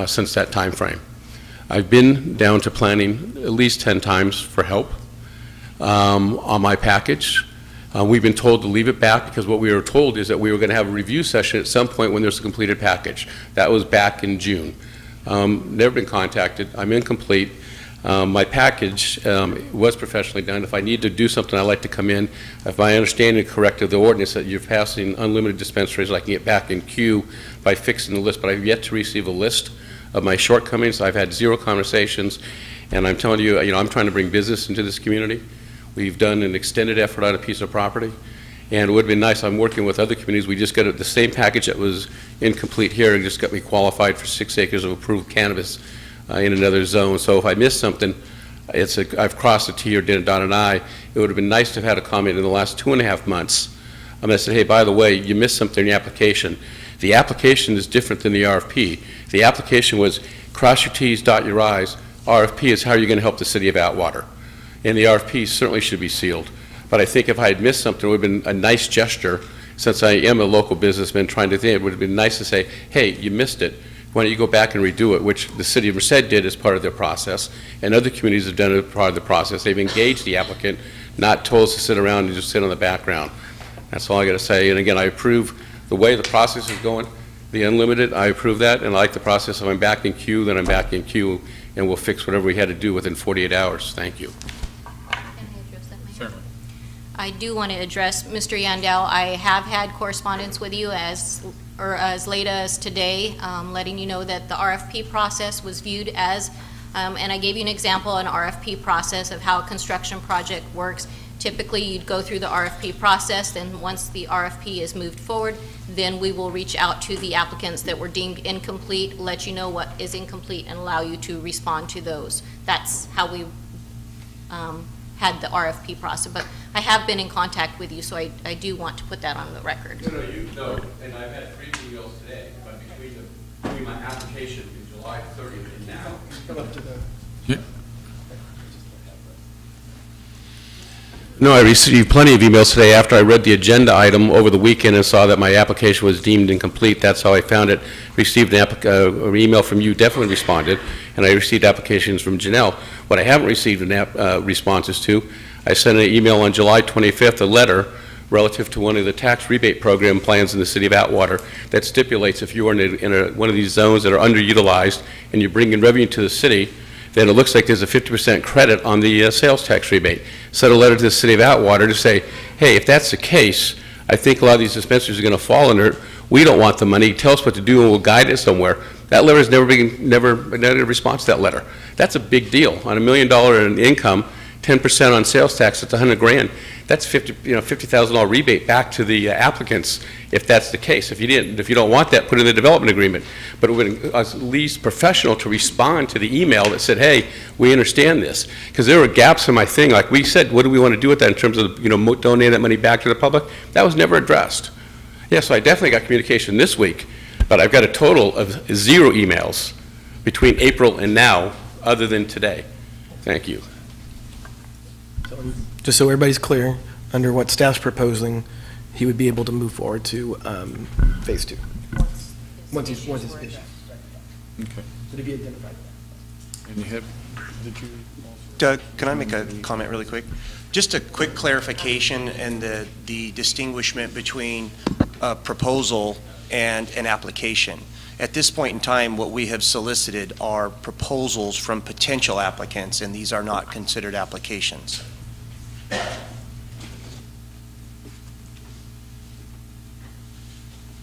Speaker 4: since that time frame. I've been down to planning at least 10 times for help on my package. We've been told to leave it back because what we were told is that we were going to have a review session at some point when there's a completed package. That was back in June. Never been contacted. I'm incomplete. My package was professionally done. If I need to do something, I like to come in. If my understanding is correct of the ordinance that you're passing unlimited dispensaries, I can get back in queue by fixing the list, but I've yet to receive a list of my shortcomings. I've had 0 conversations, and I'm telling you, I'm trying to bring business into this community. We've done an extended effort on a piece of property, and it would have been nice. I'm working with other communities. We just got the same package that was incomplete here and just got me qualified for 6 acres of approved cannabis in another zone. So if I missed something, I've crossed a T or dot an I. It would have been nice to have had a comment in the last 2.5 months. I'm going to say, hey, by the way, you missed something in the application. The application is different than the RFP. The application was cross your T's, dot your I's. RFP is how you're going to help the city of Atwater. And the RFP certainly should be sealed. But I think if I had missed something, it would have been a nice gesture. Since I am a local businessman trying to think, it would have been nice to say, hey, you missed it. Why don't you go back and redo it, which the city of Merced did as part of their process, and other communities have done it as part of the process. They've engaged the applicant, not told us to sit around and just sit on the background. That's all I got to say. And again, I approve the way the process is going. The unlimited, I approve that, and I like the process. If I'm back in queue, then I'm back in queue.
Speaker 3: and we'll fix whatever we had to do within 48 hours. Thank you.
Speaker 1: Certainly.
Speaker 16: I do want to address Mr. Yandel. I have had correspondence with you as late as today, letting you know that the RFP process was viewed as, and I gave you an example, an RFP process of how a construction project works. Typically, you'd go through the RFP process, then once the RFP is moved forward, then we will reach out to the applicants that were deemed incomplete, let you know what is incomplete, and allow you to respond to those. That's how we had the RFP process. But I have been in contact with you, so I do want to put that on the record.
Speaker 3: No, you know, and I've had 3 emails today, but between my application in July 30th and now. Come up to the.
Speaker 1: Yeah.
Speaker 3: No, I received plenty of emails today after I read the agenda item over the weekend and saw that my application was deemed incomplete. That's how I found it. Received an email from you, definitely responded, and I received applications from Janelle. What I haven't received responses to, I sent an email on July 25th, a letter relative to one of the tax rebate program plans in the city of Atwater that stipulates if you are in one of these zones that are underutilized and you bring in revenue to the city, then it looks like there's a 50% credit on the sales tax rebate. Sent a letter to the city of Atwater to say, hey, if that's the case, I think a lot of these dispensaries are going to fall under it. We don't want the money. Tell us what to do and we'll guide it somewhere. That letter has never a response to that letter. That's a big deal. On $1 million in income, 10% on sales tax, that's $100 grand. That's $50,000 rebate back to the applicants if that's the case. If you don't want that, put it in the development agreement. But it would be at least professional to respond to the email that said, hey, we understand this. Because there were gaps in my thing. Like we said, what do we want to do with that in terms of, donating that money back to the public? That was never addressed. Yeah, so I definitely got communication this week, but I've got a total of 0 emails between April and now, other than today. Thank you.
Speaker 6: Just so everybody's clear, under what staff's proposing, he would be able to move forward to phase 2. Once he's issued.
Speaker 1: Okay.
Speaker 6: Did he be identified?
Speaker 1: And you have, did you?
Speaker 2: Doug, can I make a comment really quick? Just a quick clarification and the distinguishment between a proposal and an application. At this point in time, what we have solicited are proposals from potential applicants, and these are not considered applications.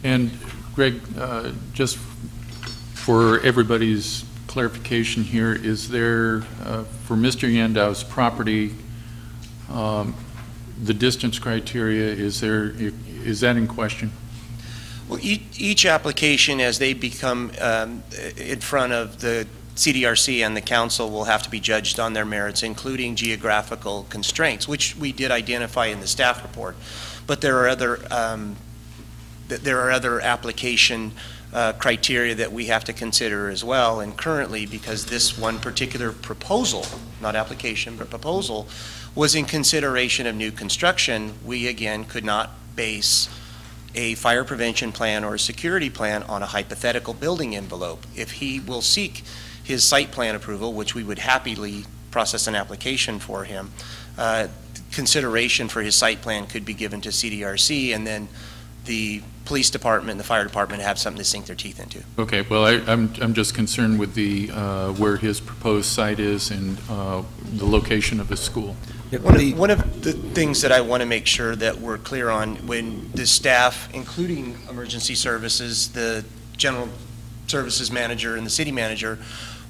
Speaker 1: And Greg, just for everybody's clarification here, is there, for Mr. Yandow's property, the distance criteria, is that in question?
Speaker 2: Well, each application, as they become in front of the CDRC and the council, will have to be judged on their merits, including geographical constraints, which we did identify in the staff report. But there are other application criteria that we have to consider as well. And currently, because this one particular proposal, not application, but proposal, was in consideration of new construction, we again could not base a fire prevention plan or a security plan on a hypothetical building envelope. If he will seek his site plan approval, which we would happily process an application for him, consideration for his site plan could be given to CDRC, and then the police department and the fire department have something to sink their teeth into.
Speaker 1: Okay, well, I'm just concerned with the where his proposed site is and the location of his school.
Speaker 2: One of the things that I want to make sure that we're clear on, when the staff, including emergency services, the general services manager and the city manager,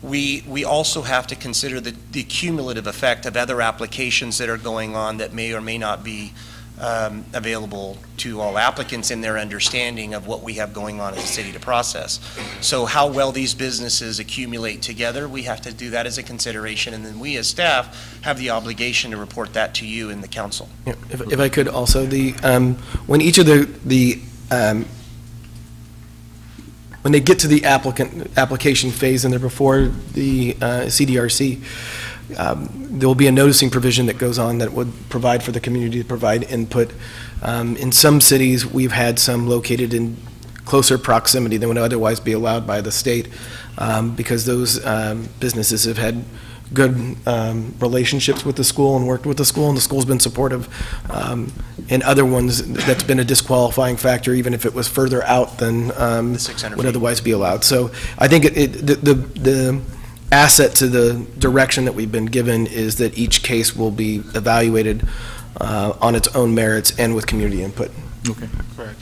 Speaker 2: we also have to consider the cumulative effect of other applications that are going on that may or may not be available to all applicants in their understanding of what we have going on as a city to process. So how well these businesses accumulate together, we have to do that as a consideration, and then we as staff have the obligation to report that to you and the council.
Speaker 6: Yeah, if I could also, when each of when they get to the application phase and they're before the CDRC, there will be a noticing provision that goes on that would provide for the community to provide input. In some cities, we've had some located in closer proximity than would otherwise be allowed by the state, because those businesses have had good relationships with the school and worked with the school, and the school's been supportive. In other ones, that's been a disqualifying factor, even if it was further out than would otherwise be allowed. So I think asset to the direction that we've been given is that each case will be evaluated on its own merits and with community input.
Speaker 1: Okay.
Speaker 3: Correct.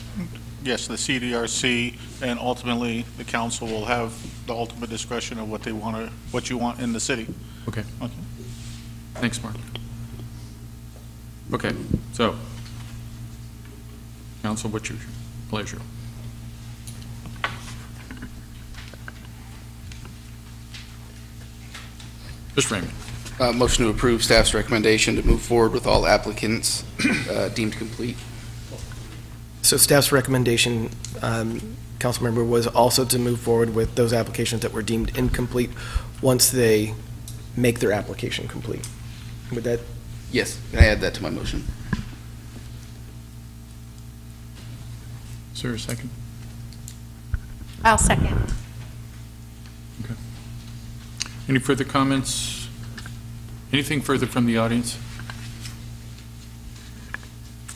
Speaker 3: Yes, the CDRC and ultimately the council will have the ultimate discretion of what they want to, what you want in the city.
Speaker 1: Okay.
Speaker 3: Okay.
Speaker 1: Thanks, Mark. Okay, so, council, what's your pleasure? Mr. Raymond.
Speaker 2: Motion to approve staff's recommendation to move forward with all applicants deemed complete.
Speaker 6: So staff's recommendation, council member, was also to move forward with those applications that were deemed incomplete once they make their application complete. Would that?
Speaker 2: Yes, I add that to my motion.
Speaker 1: Is there a second?
Speaker 10: I'll second.
Speaker 1: Okay. Any further comments? Anything further from the audience?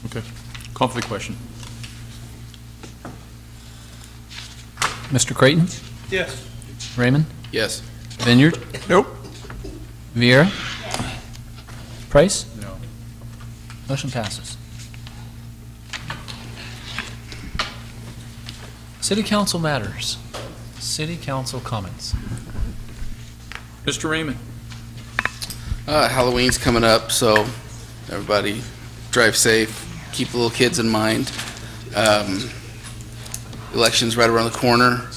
Speaker 1: Okay. Call for the question.
Speaker 4: Mr. Creighton?
Speaker 20: Yes.
Speaker 4: Raymond?
Speaker 2: Yes.
Speaker 4: Vineyard?
Speaker 20: Nope.
Speaker 4: Vieira? Price?
Speaker 1: No.
Speaker 4: Motion passes. City Council matters. City Council comments.
Speaker 1: Mr. Raymond.
Speaker 2: Halloween's coming up, so everybody drive safe, keep the little kids in mind. Election's right around the corner.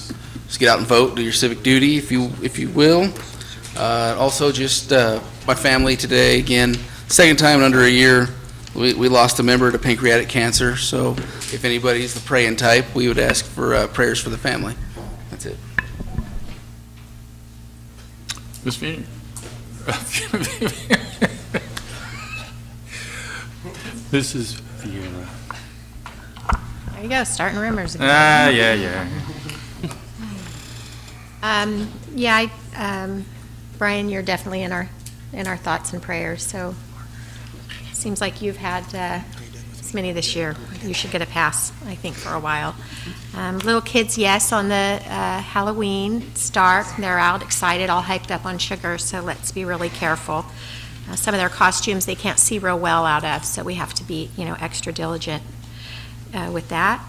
Speaker 2: Just get out and vote, do your civic duty if you will. Also, just my family today, again, second time in under a year, we lost a member to pancreatic cancer, so if anybody's the praying type, we would ask for prayers for the family. That's it.
Speaker 1: Ms. Vineyard. This is Vieira.
Speaker 16: There you go, starting rumors again.
Speaker 1: Yeah.
Speaker 16: Brian, you're definitely in our thoughts and prayers. So it seems like you've had as many this year. You should get a pass, I think, for a while. Little kids, yes, on the Halloween. It's dark. They're out excited, all hyped up on sugar. So let's be really careful. Some of their costumes they can't see real well out of, so we have to be, extra diligent with that.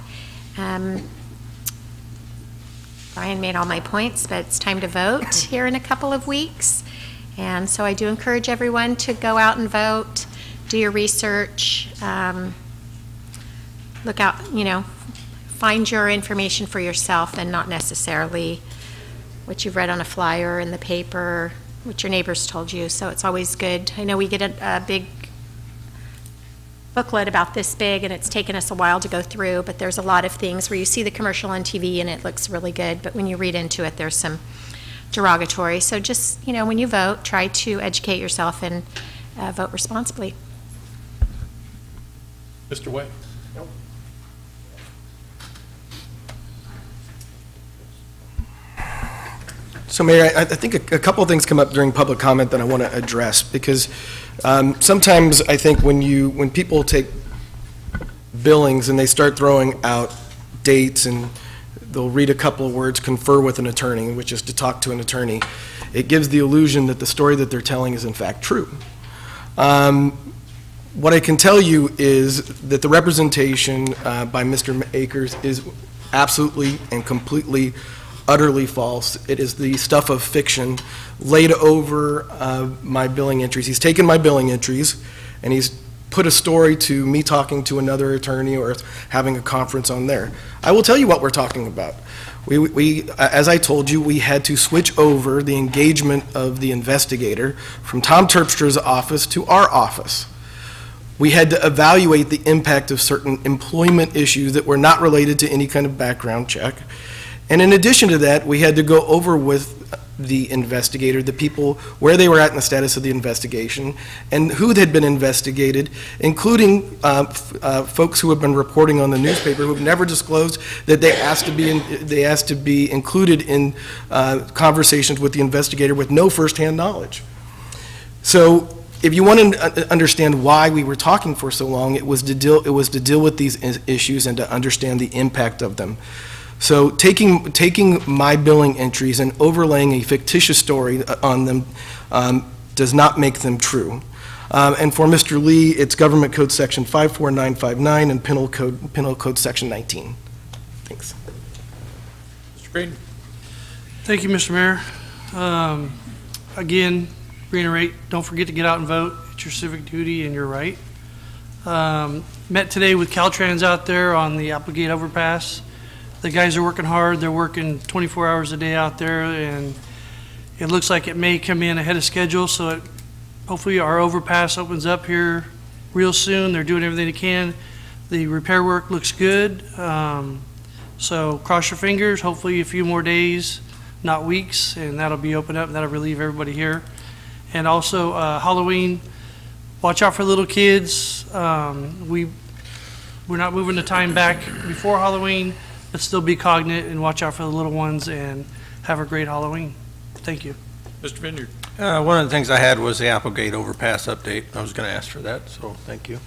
Speaker 16: Brian made all my points, but it's time to vote here in a couple of weeks. And so I do encourage everyone to go out and vote, do your research, look out, find your information for yourself and not necessarily what you've read on a flyer in the paper, what your neighbors told you. So it's always good. I know we get a big booklet about this big, and it's taken us a while to go through, but there's a lot of things where you see the commercial on TV and it looks really good, but when you read into it, there's some derogatory. So just, when you vote, try to educate yourself and vote responsibly.
Speaker 1: Mr. White.
Speaker 6: So, Mayor, I think a couple of things come up during public comment that I want to address, because sometimes I think when people take billings and they start throwing out dates and they'll read a couple of words, confer with an attorney, which is to talk to an attorney, it gives the illusion that the story that they're telling is in fact true. What I can tell you is that the representation by Mr. Akers is absolutely and completely utterly false. It is the stuff of fiction laid over my billing entries. He's taken my billing entries and he's put a story to me talking to another attorney or having a conference on there. I will tell you what we're talking about. We, as I told you, we had to switch over the engagement of the investigator from Tom Terpstra's office to our office. We had to evaluate the impact of certain employment issues that were not related to any kind of background check. And in addition to that, we had to go over with the investigator, the people, where they were at in the status of the investigation, and who had been investigated, including folks who have been reporting on the newspaper who have never disclosed that they asked to be included in conversations with the investigator with no firsthand knowledge. So if you want to understand why we were talking for so long, it was to deal with these issues and to understand the impact of them. So taking my billing entries and overlaying a fictitious story on them does not make them true. And for Mr. Lee, it's Government Code Section 54959 and Penal Code Section 19. Thanks.
Speaker 1: Mr. Green.
Speaker 16: Thank you, Mr. Mayor. Again, reiterate, don't forget to get out and vote. It's your civic duty and your right. Met today with Caltrans out there on the Applegate overpass. The guys are working hard. They're working 24 hours a day out there, and it looks like it may come in ahead of schedule, so hopefully our overpass opens up here real soon. They're doing everything they can. The repair work looks good, so cross your fingers. Hopefully a few more days, not weeks, and that'll be open up, and that'll relieve everybody here. And also Halloween, watch out for little kids. We're not moving the time back before Halloween, but still be cognate and watch out for the little ones, and have a great Halloween. Thank you.
Speaker 1: Mr. Vineyard.
Speaker 15: One of the things I had was the Applegate overpass update. I was going to ask for that, so thank you.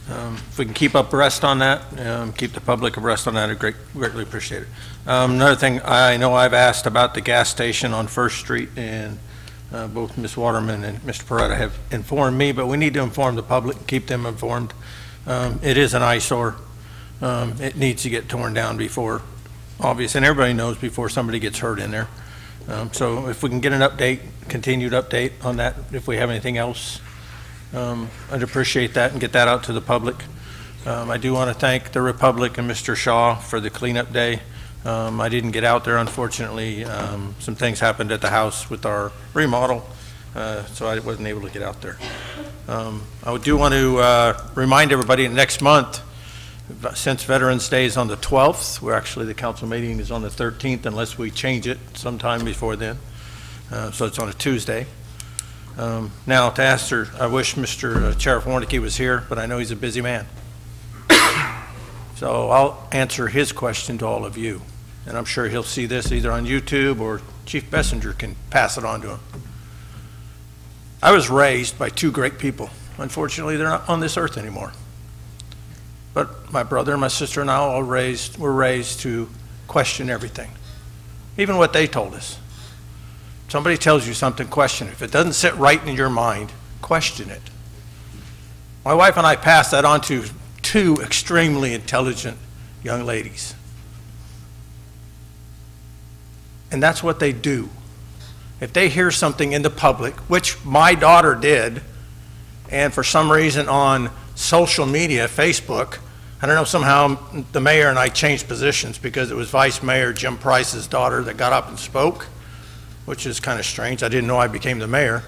Speaker 15: If we can keep abreast on that, keep the public abreast on that, I'd greatly appreciate it. Another thing, I know I've asked about the gas station on First Street, and both Ms. Waterman and Mr. Peretta have informed me, but we need to inform the public and keep them informed. It is an eyesore. It needs to get torn down before, obvious, and everybody knows, before somebody gets hurt in there. So if we can get an update, continued update on that, if we have anything else, I'd appreciate that and get that out to the public. I do want to thank the Republic and Mr. Shaw for the cleanup day. I didn't get out there, unfortunately. Some things happened at the house with our remodel, so I wasn't able to get out there. I do want to remind everybody next month, since Veterans Day is on the 12th, the council meeting is on the 13th, unless we change it sometime before then. So it's on a Tuesday. Now, to answer, I wish Mr. Sheriff Warnicki was here, but I know he's a busy man. So I'll answer his question to all of you, and I'm sure he'll see this either on YouTube or Chief Bessinger can pass it on to him. I was raised by two great people. Unfortunately, they're not on this earth anymore. But my brother and my sister and I were raised to question everything, even what they told us. Somebody tells you something, question it. If it doesn't sit right in your mind, question it. My wife and I passed that on to two extremely intelligent young ladies. And that's what they do. If they hear something in the public, which my daughter did, and for some reason on social media, Facebook, I don't know, somehow the mayor and I changed positions because it was Vice Mayor Jim Price's daughter that got up and spoke, which is kind of strange. I didn't know I became the mayor.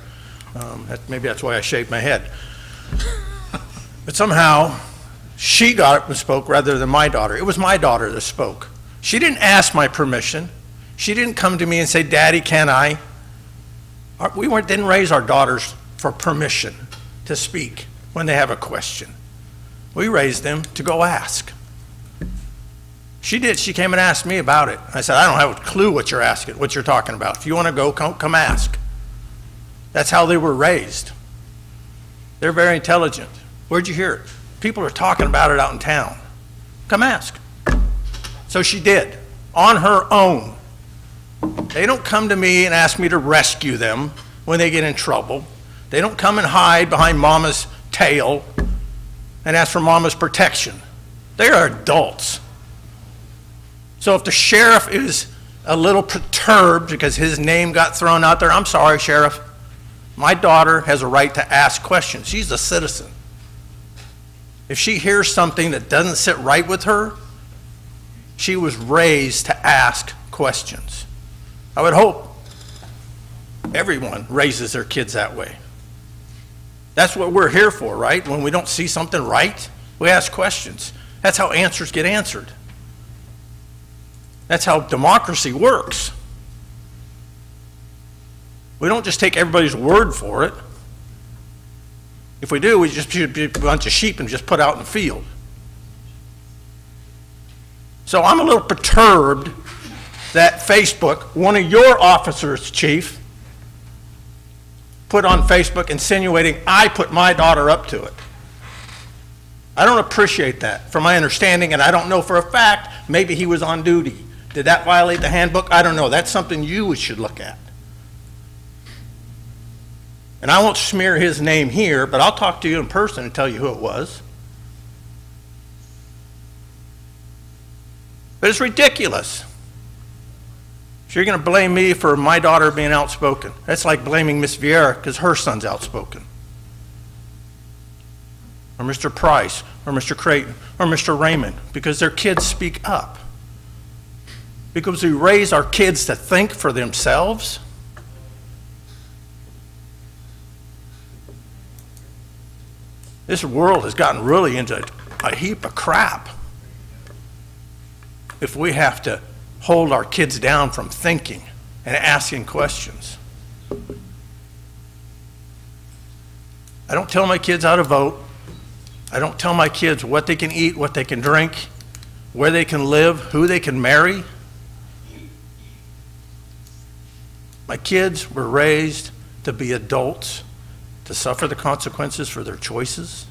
Speaker 15: Maybe that's why I shaved my head. But somehow she got up and spoke rather than my daughter. It was my daughter that spoke. She didn't ask my permission. She didn't come to me and say, "Daddy, can I?" We didn't raise our daughters for permission to speak when they have a question. We raised them to go ask. She did. She came and asked me about it. I said, "I don't have a clue what you're asking, what you're talking about. If you want to go, come ask." That's how they were raised. They're very intelligent. Where'd you hear it? People are talking about it out in town. Come ask. So she did, on her own. They don't come to me and ask me to rescue them when they get in trouble. They don't come and hide behind mama's tail and ask for mama's protection. They are adults. So if the sheriff is a little perturbed because his name got thrown out there, I'm sorry, Sheriff. My daughter has a right to ask questions. She's a citizen. If she hears something that doesn't sit right with her, she was raised to ask questions. I would hope everyone raises their kids that way. That's what we're here for, right? When we don't see something right, we ask questions. That's how answers get answered. That's how democracy works. We don't just take everybody's word for it. If we do, we just should be a bunch of sheep and just put out in the field. So I'm a little perturbed that Facebook, one of your officers, Chief, put on Facebook insinuating I put my daughter up to it. I don't appreciate that from my understanding, and I don't know for a fact maybe he was on duty. Did that violate the handbook? I don't know. That's something you should look at. And I won't smear his name here, but I'll talk to you in person and tell you who it was. But it's ridiculous. So you're going to blame me for my daughter being outspoken. That's like blaming Miss Vieira because her son's outspoken. Or Mr. Price, or Mr. Creighton, or Mr. Raymond, because their kids speak up. Because we raise our kids to think for themselves. This world has gotten really into a heap of crap if we have to hold our kids down from thinking and asking questions. I don't tell my kids how to vote. I don't tell my kids what they can eat, what they can drink, where they can live, who they can marry. My kids were raised to be adults, to suffer the consequences for their choices.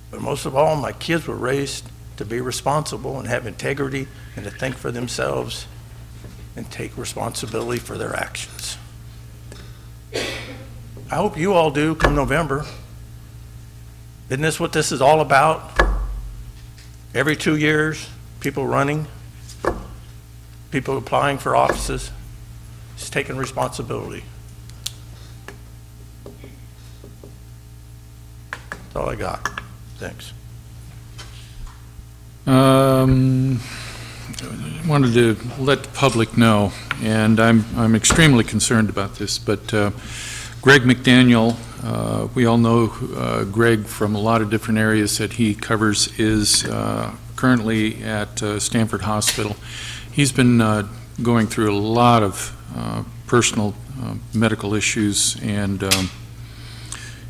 Speaker 15: But most of all, my kids were raised to be responsible and have integrity and to think for themselves and take responsibility for their actions. I hope you all do come November. Isn't this what this is all about? Every 2 years, people running, people applying for offices, it's taking responsibility. That's all I got. Thanks.
Speaker 1: Wanted to let the public know, and I'm extremely concerned about this, but Greg McDaniel, we all know Greg from a lot of different areas that he covers, is currently at Stanford Hospital. He's been going through a lot of personal medical issues, and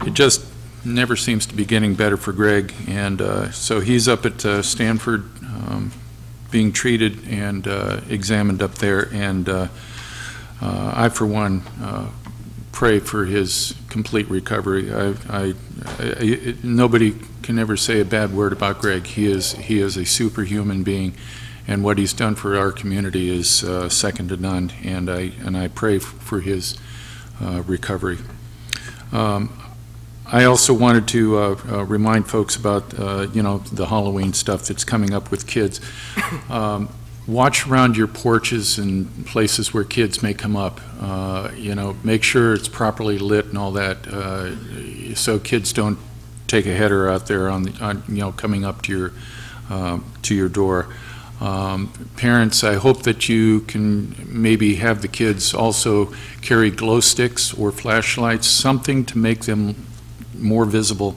Speaker 1: it just never seems to be getting better for Greg. And so he's up at Stanford being treated and examined up there, and I, for one, pray for his complete recovery. Nobody can ever say a bad word about Greg. He is a superhuman being, and what he's done for our community is second to none. And I pray for his recovery. I also wanted to remind folks about the Halloween stuff that's coming up with kids. Watch around your porches and places where kids may come up. Make sure it's properly lit and all that, so kids don't take a header out there coming up to your door. Parents, I hope that you can maybe have the kids also carry glow sticks or flashlights, something to make them more visible.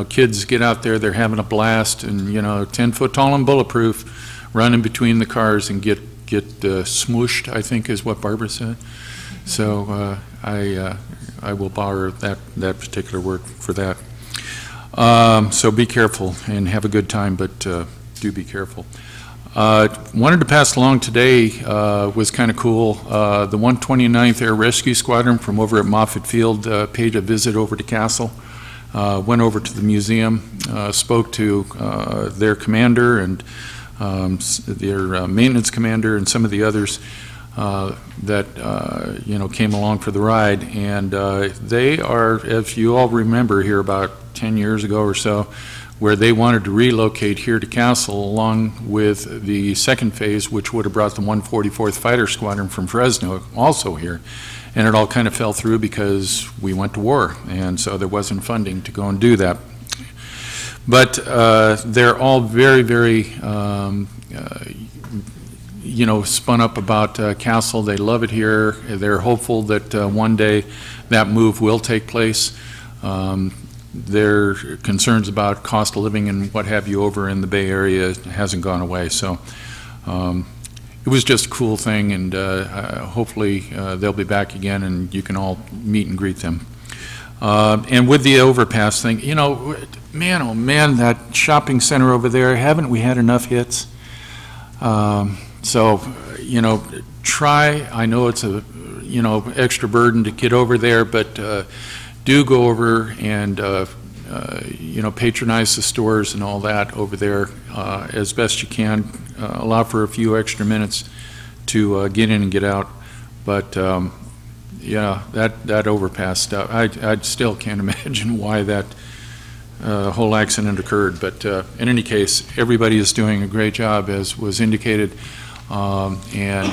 Speaker 1: Kids get out there, they're having a blast, and 10 foot tall and bulletproof, running between the cars and get smooshed, I think is what Barbara said. So I will borrow that particular word for that. So be careful and have a good time, but do be careful. Wanted to pass along today, was kind of cool. The 129th Air Rescue Squadron from over at Moffett Field paid a visit over to Castle, went over to the museum, spoke to their commander and their maintenance commander and some of the others that came along for the ride. And they are, if you all remember here about 10 years ago or so, where they wanted to relocate here to Castle along with the second phase, which would have brought the 144th Fighter Squadron from Fresno also here. And it all kind of fell through because we went to war, and so there wasn't funding to go and do that. But they're all very, very, spun up about Castle. They love it here. They're hopeful that one day that move will take place. Their concerns about cost of living and what have you over in the Bay Area hasn't gone away. So it was just a cool thing, and hopefully they'll be back again and you can all meet and greet them. And with the overpass thing, man, oh man, that shopping center over there, haven't we had enough hits? So, try, I know it's a, extra burden to get over there, but do go over and patronize the stores and all that over there as best you can. Allow for a few extra minutes to get in and get out. But yeah, that overpass stuff, I still can't imagine why that whole accident occurred. But in any case, everybody is doing a great job, as was indicated. And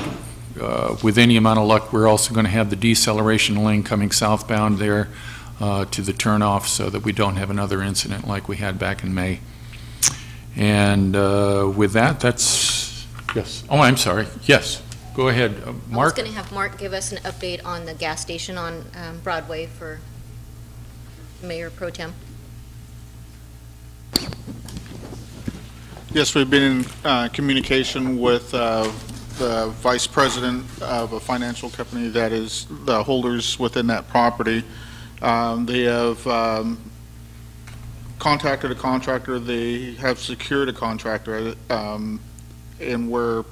Speaker 1: with any amount of luck, we're also going to have the deceleration lane coming southbound there to the turnoff, so that we don't have another incident like we had back in May. And with that, that's, yes. Oh, I'm sorry. Yes. Go ahead, Mark.
Speaker 16: I was going to have Mark give us an update on the gas station on Broadway for Mayor Pro Tem.
Speaker 3: Yes, we've been in communication with the vice president of a financial company that is the holders within that property. They have contacted a contractor. They have secured a contractor, and we're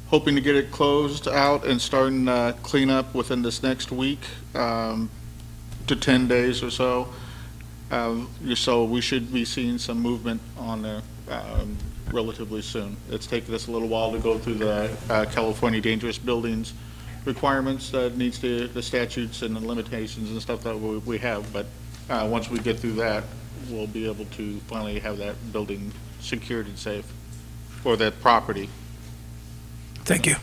Speaker 3: hoping to get it closed out and starting cleanup within this next week to 10 days or so. So we should be seeing some movement on there relatively soon. It's taken us a little while to go through the California dangerous buildings requirements that needs to, the statutes and the limitations and stuff that we have, but once we get through that, we'll be able to finally have that building secured and safe for that property.
Speaker 6: Thank you.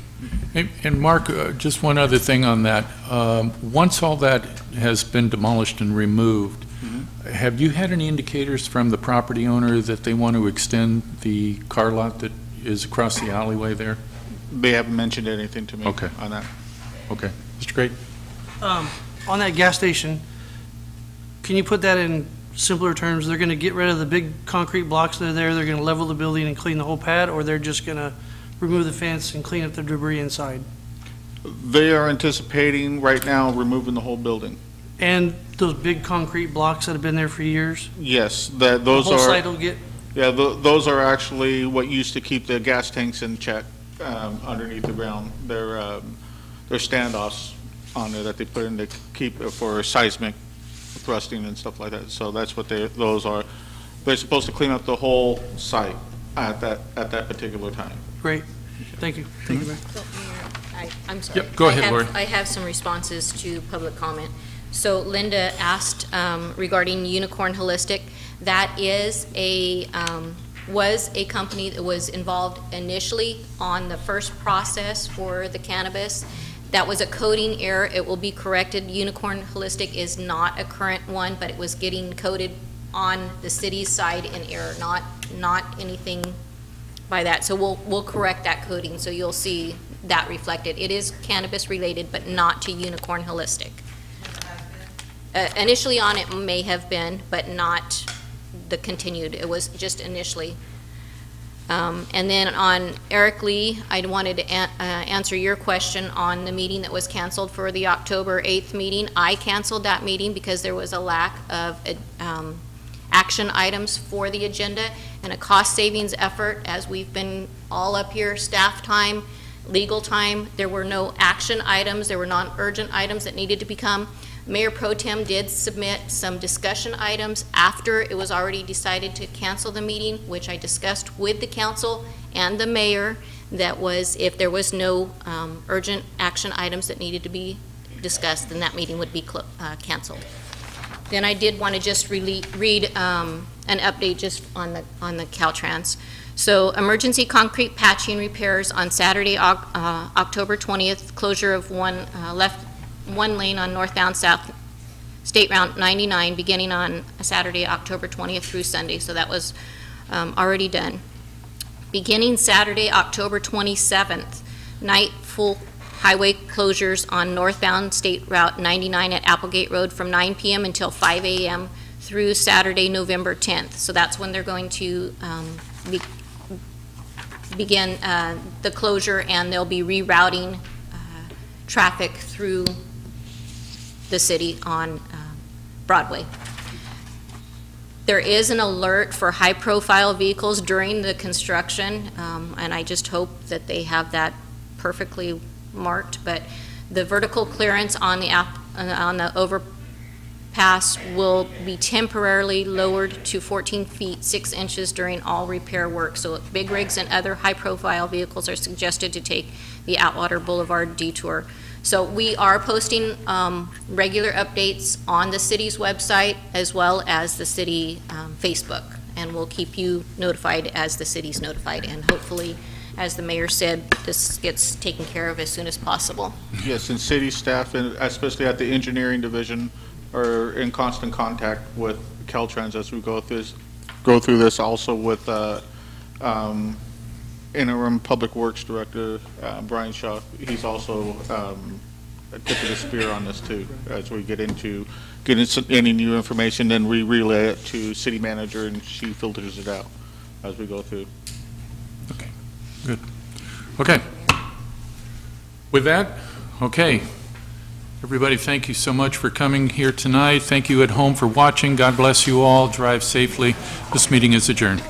Speaker 1: And Mark, just one other thing on that. Once all that has been demolished and removed, have you had any indicators from the property owner that they want to extend the car lot that is across the alleyway there?
Speaker 3: They haven't mentioned anything to me on that.
Speaker 1: Okay. Mr. Great?
Speaker 2: On that gas station, can you put that in simpler terms? They're going to get rid of the big concrete blocks that are there, they're going to level the building and clean the whole pad, or they're just going to remove the fence and clean up the debris inside?
Speaker 3: They are anticipating right now removing the whole building.
Speaker 2: And those big concrete blocks that have been there for years?
Speaker 3: Yes, those
Speaker 2: the whole
Speaker 3: are.
Speaker 2: site will get.
Speaker 3: Yeah, those are actually what used to keep the gas tanks in check underneath the ground. They're standoffs on there that they put in to keep for seismic thrusting and stuff like that. So that's what those are. They're supposed to clean up the whole site at that particular time.
Speaker 2: Great. Thank you. Thank you, Mayor.
Speaker 16: I'm sorry.
Speaker 1: Yep, go ahead, Lori.
Speaker 16: I have some responses to public comment. So Linda asked regarding Unicorn Holistic. That is was a company that was involved initially on the first process for the cannabis. That was a coding error. It will be corrected. Unicorn Holistic is not a current one, but it was getting coded on the city's side in error, not anything by that. So we'll correct that coding, so you'll see that reflected. It is cannabis related, but not to Unicorn Holistic. Initially on it may have been, but not the continued. It was just initially. And then on Eric Lee, I wanted to answer your question on the meeting that was canceled for the October 8th meeting. I canceled that meeting because there was a lack of action items for the agenda and a cost savings effort. As we've been all up here, staff time, legal time, there were no action items. There were non-urgent items that needed to become. Mayor Pro Tem did submit some discussion items after it was already decided to cancel the meeting, which I discussed with the council and the mayor. That was if there was no urgent action items that needed to be discussed, then that meeting would be canceled. Then I did want to just read an update just on the Caltrans. So emergency concrete patching repairs on Saturday, October 20th, closure of one lane on northbound South State Route 99 beginning on Saturday, October 20th through Sunday. So that was already done. Beginning Saturday, October 27th, night full highway closures on northbound State Route 99 at Applegate Road from 9 p.m. until 5 a.m. through Saturday, November 10th. So that's when they're going to begin the closure, and they'll be rerouting traffic through the city on Broadway. There is an alert for high-profile vehicles during the construction, and I just hope that they have that perfectly marked. But the vertical clearance on the pass will be temporarily lowered to 14 feet 6 inches during all repair work. So big rigs and other high-profile vehicles are suggested to take the Atwater Boulevard detour. So we are posting regular updates on the city's website as well as the city Facebook, and we'll keep you notified as the city's notified, and hopefully, as the mayor said, this gets taken care of as soon as possible.
Speaker 3: Yes, and city staff, and especially at the engineering division, are in constant contact with Caltrans as we go through this. Also with interim public works director Brian Shaw. He's also a tip of the spear on this too. As we get into any new information, then we relay it to city manager, and she filters it out as we go through.
Speaker 1: Okay, good. Okay. With that, okay. Everybody, thank you so much for coming here tonight. Thank you at home for watching. God bless you all. Drive safely. This meeting is adjourned.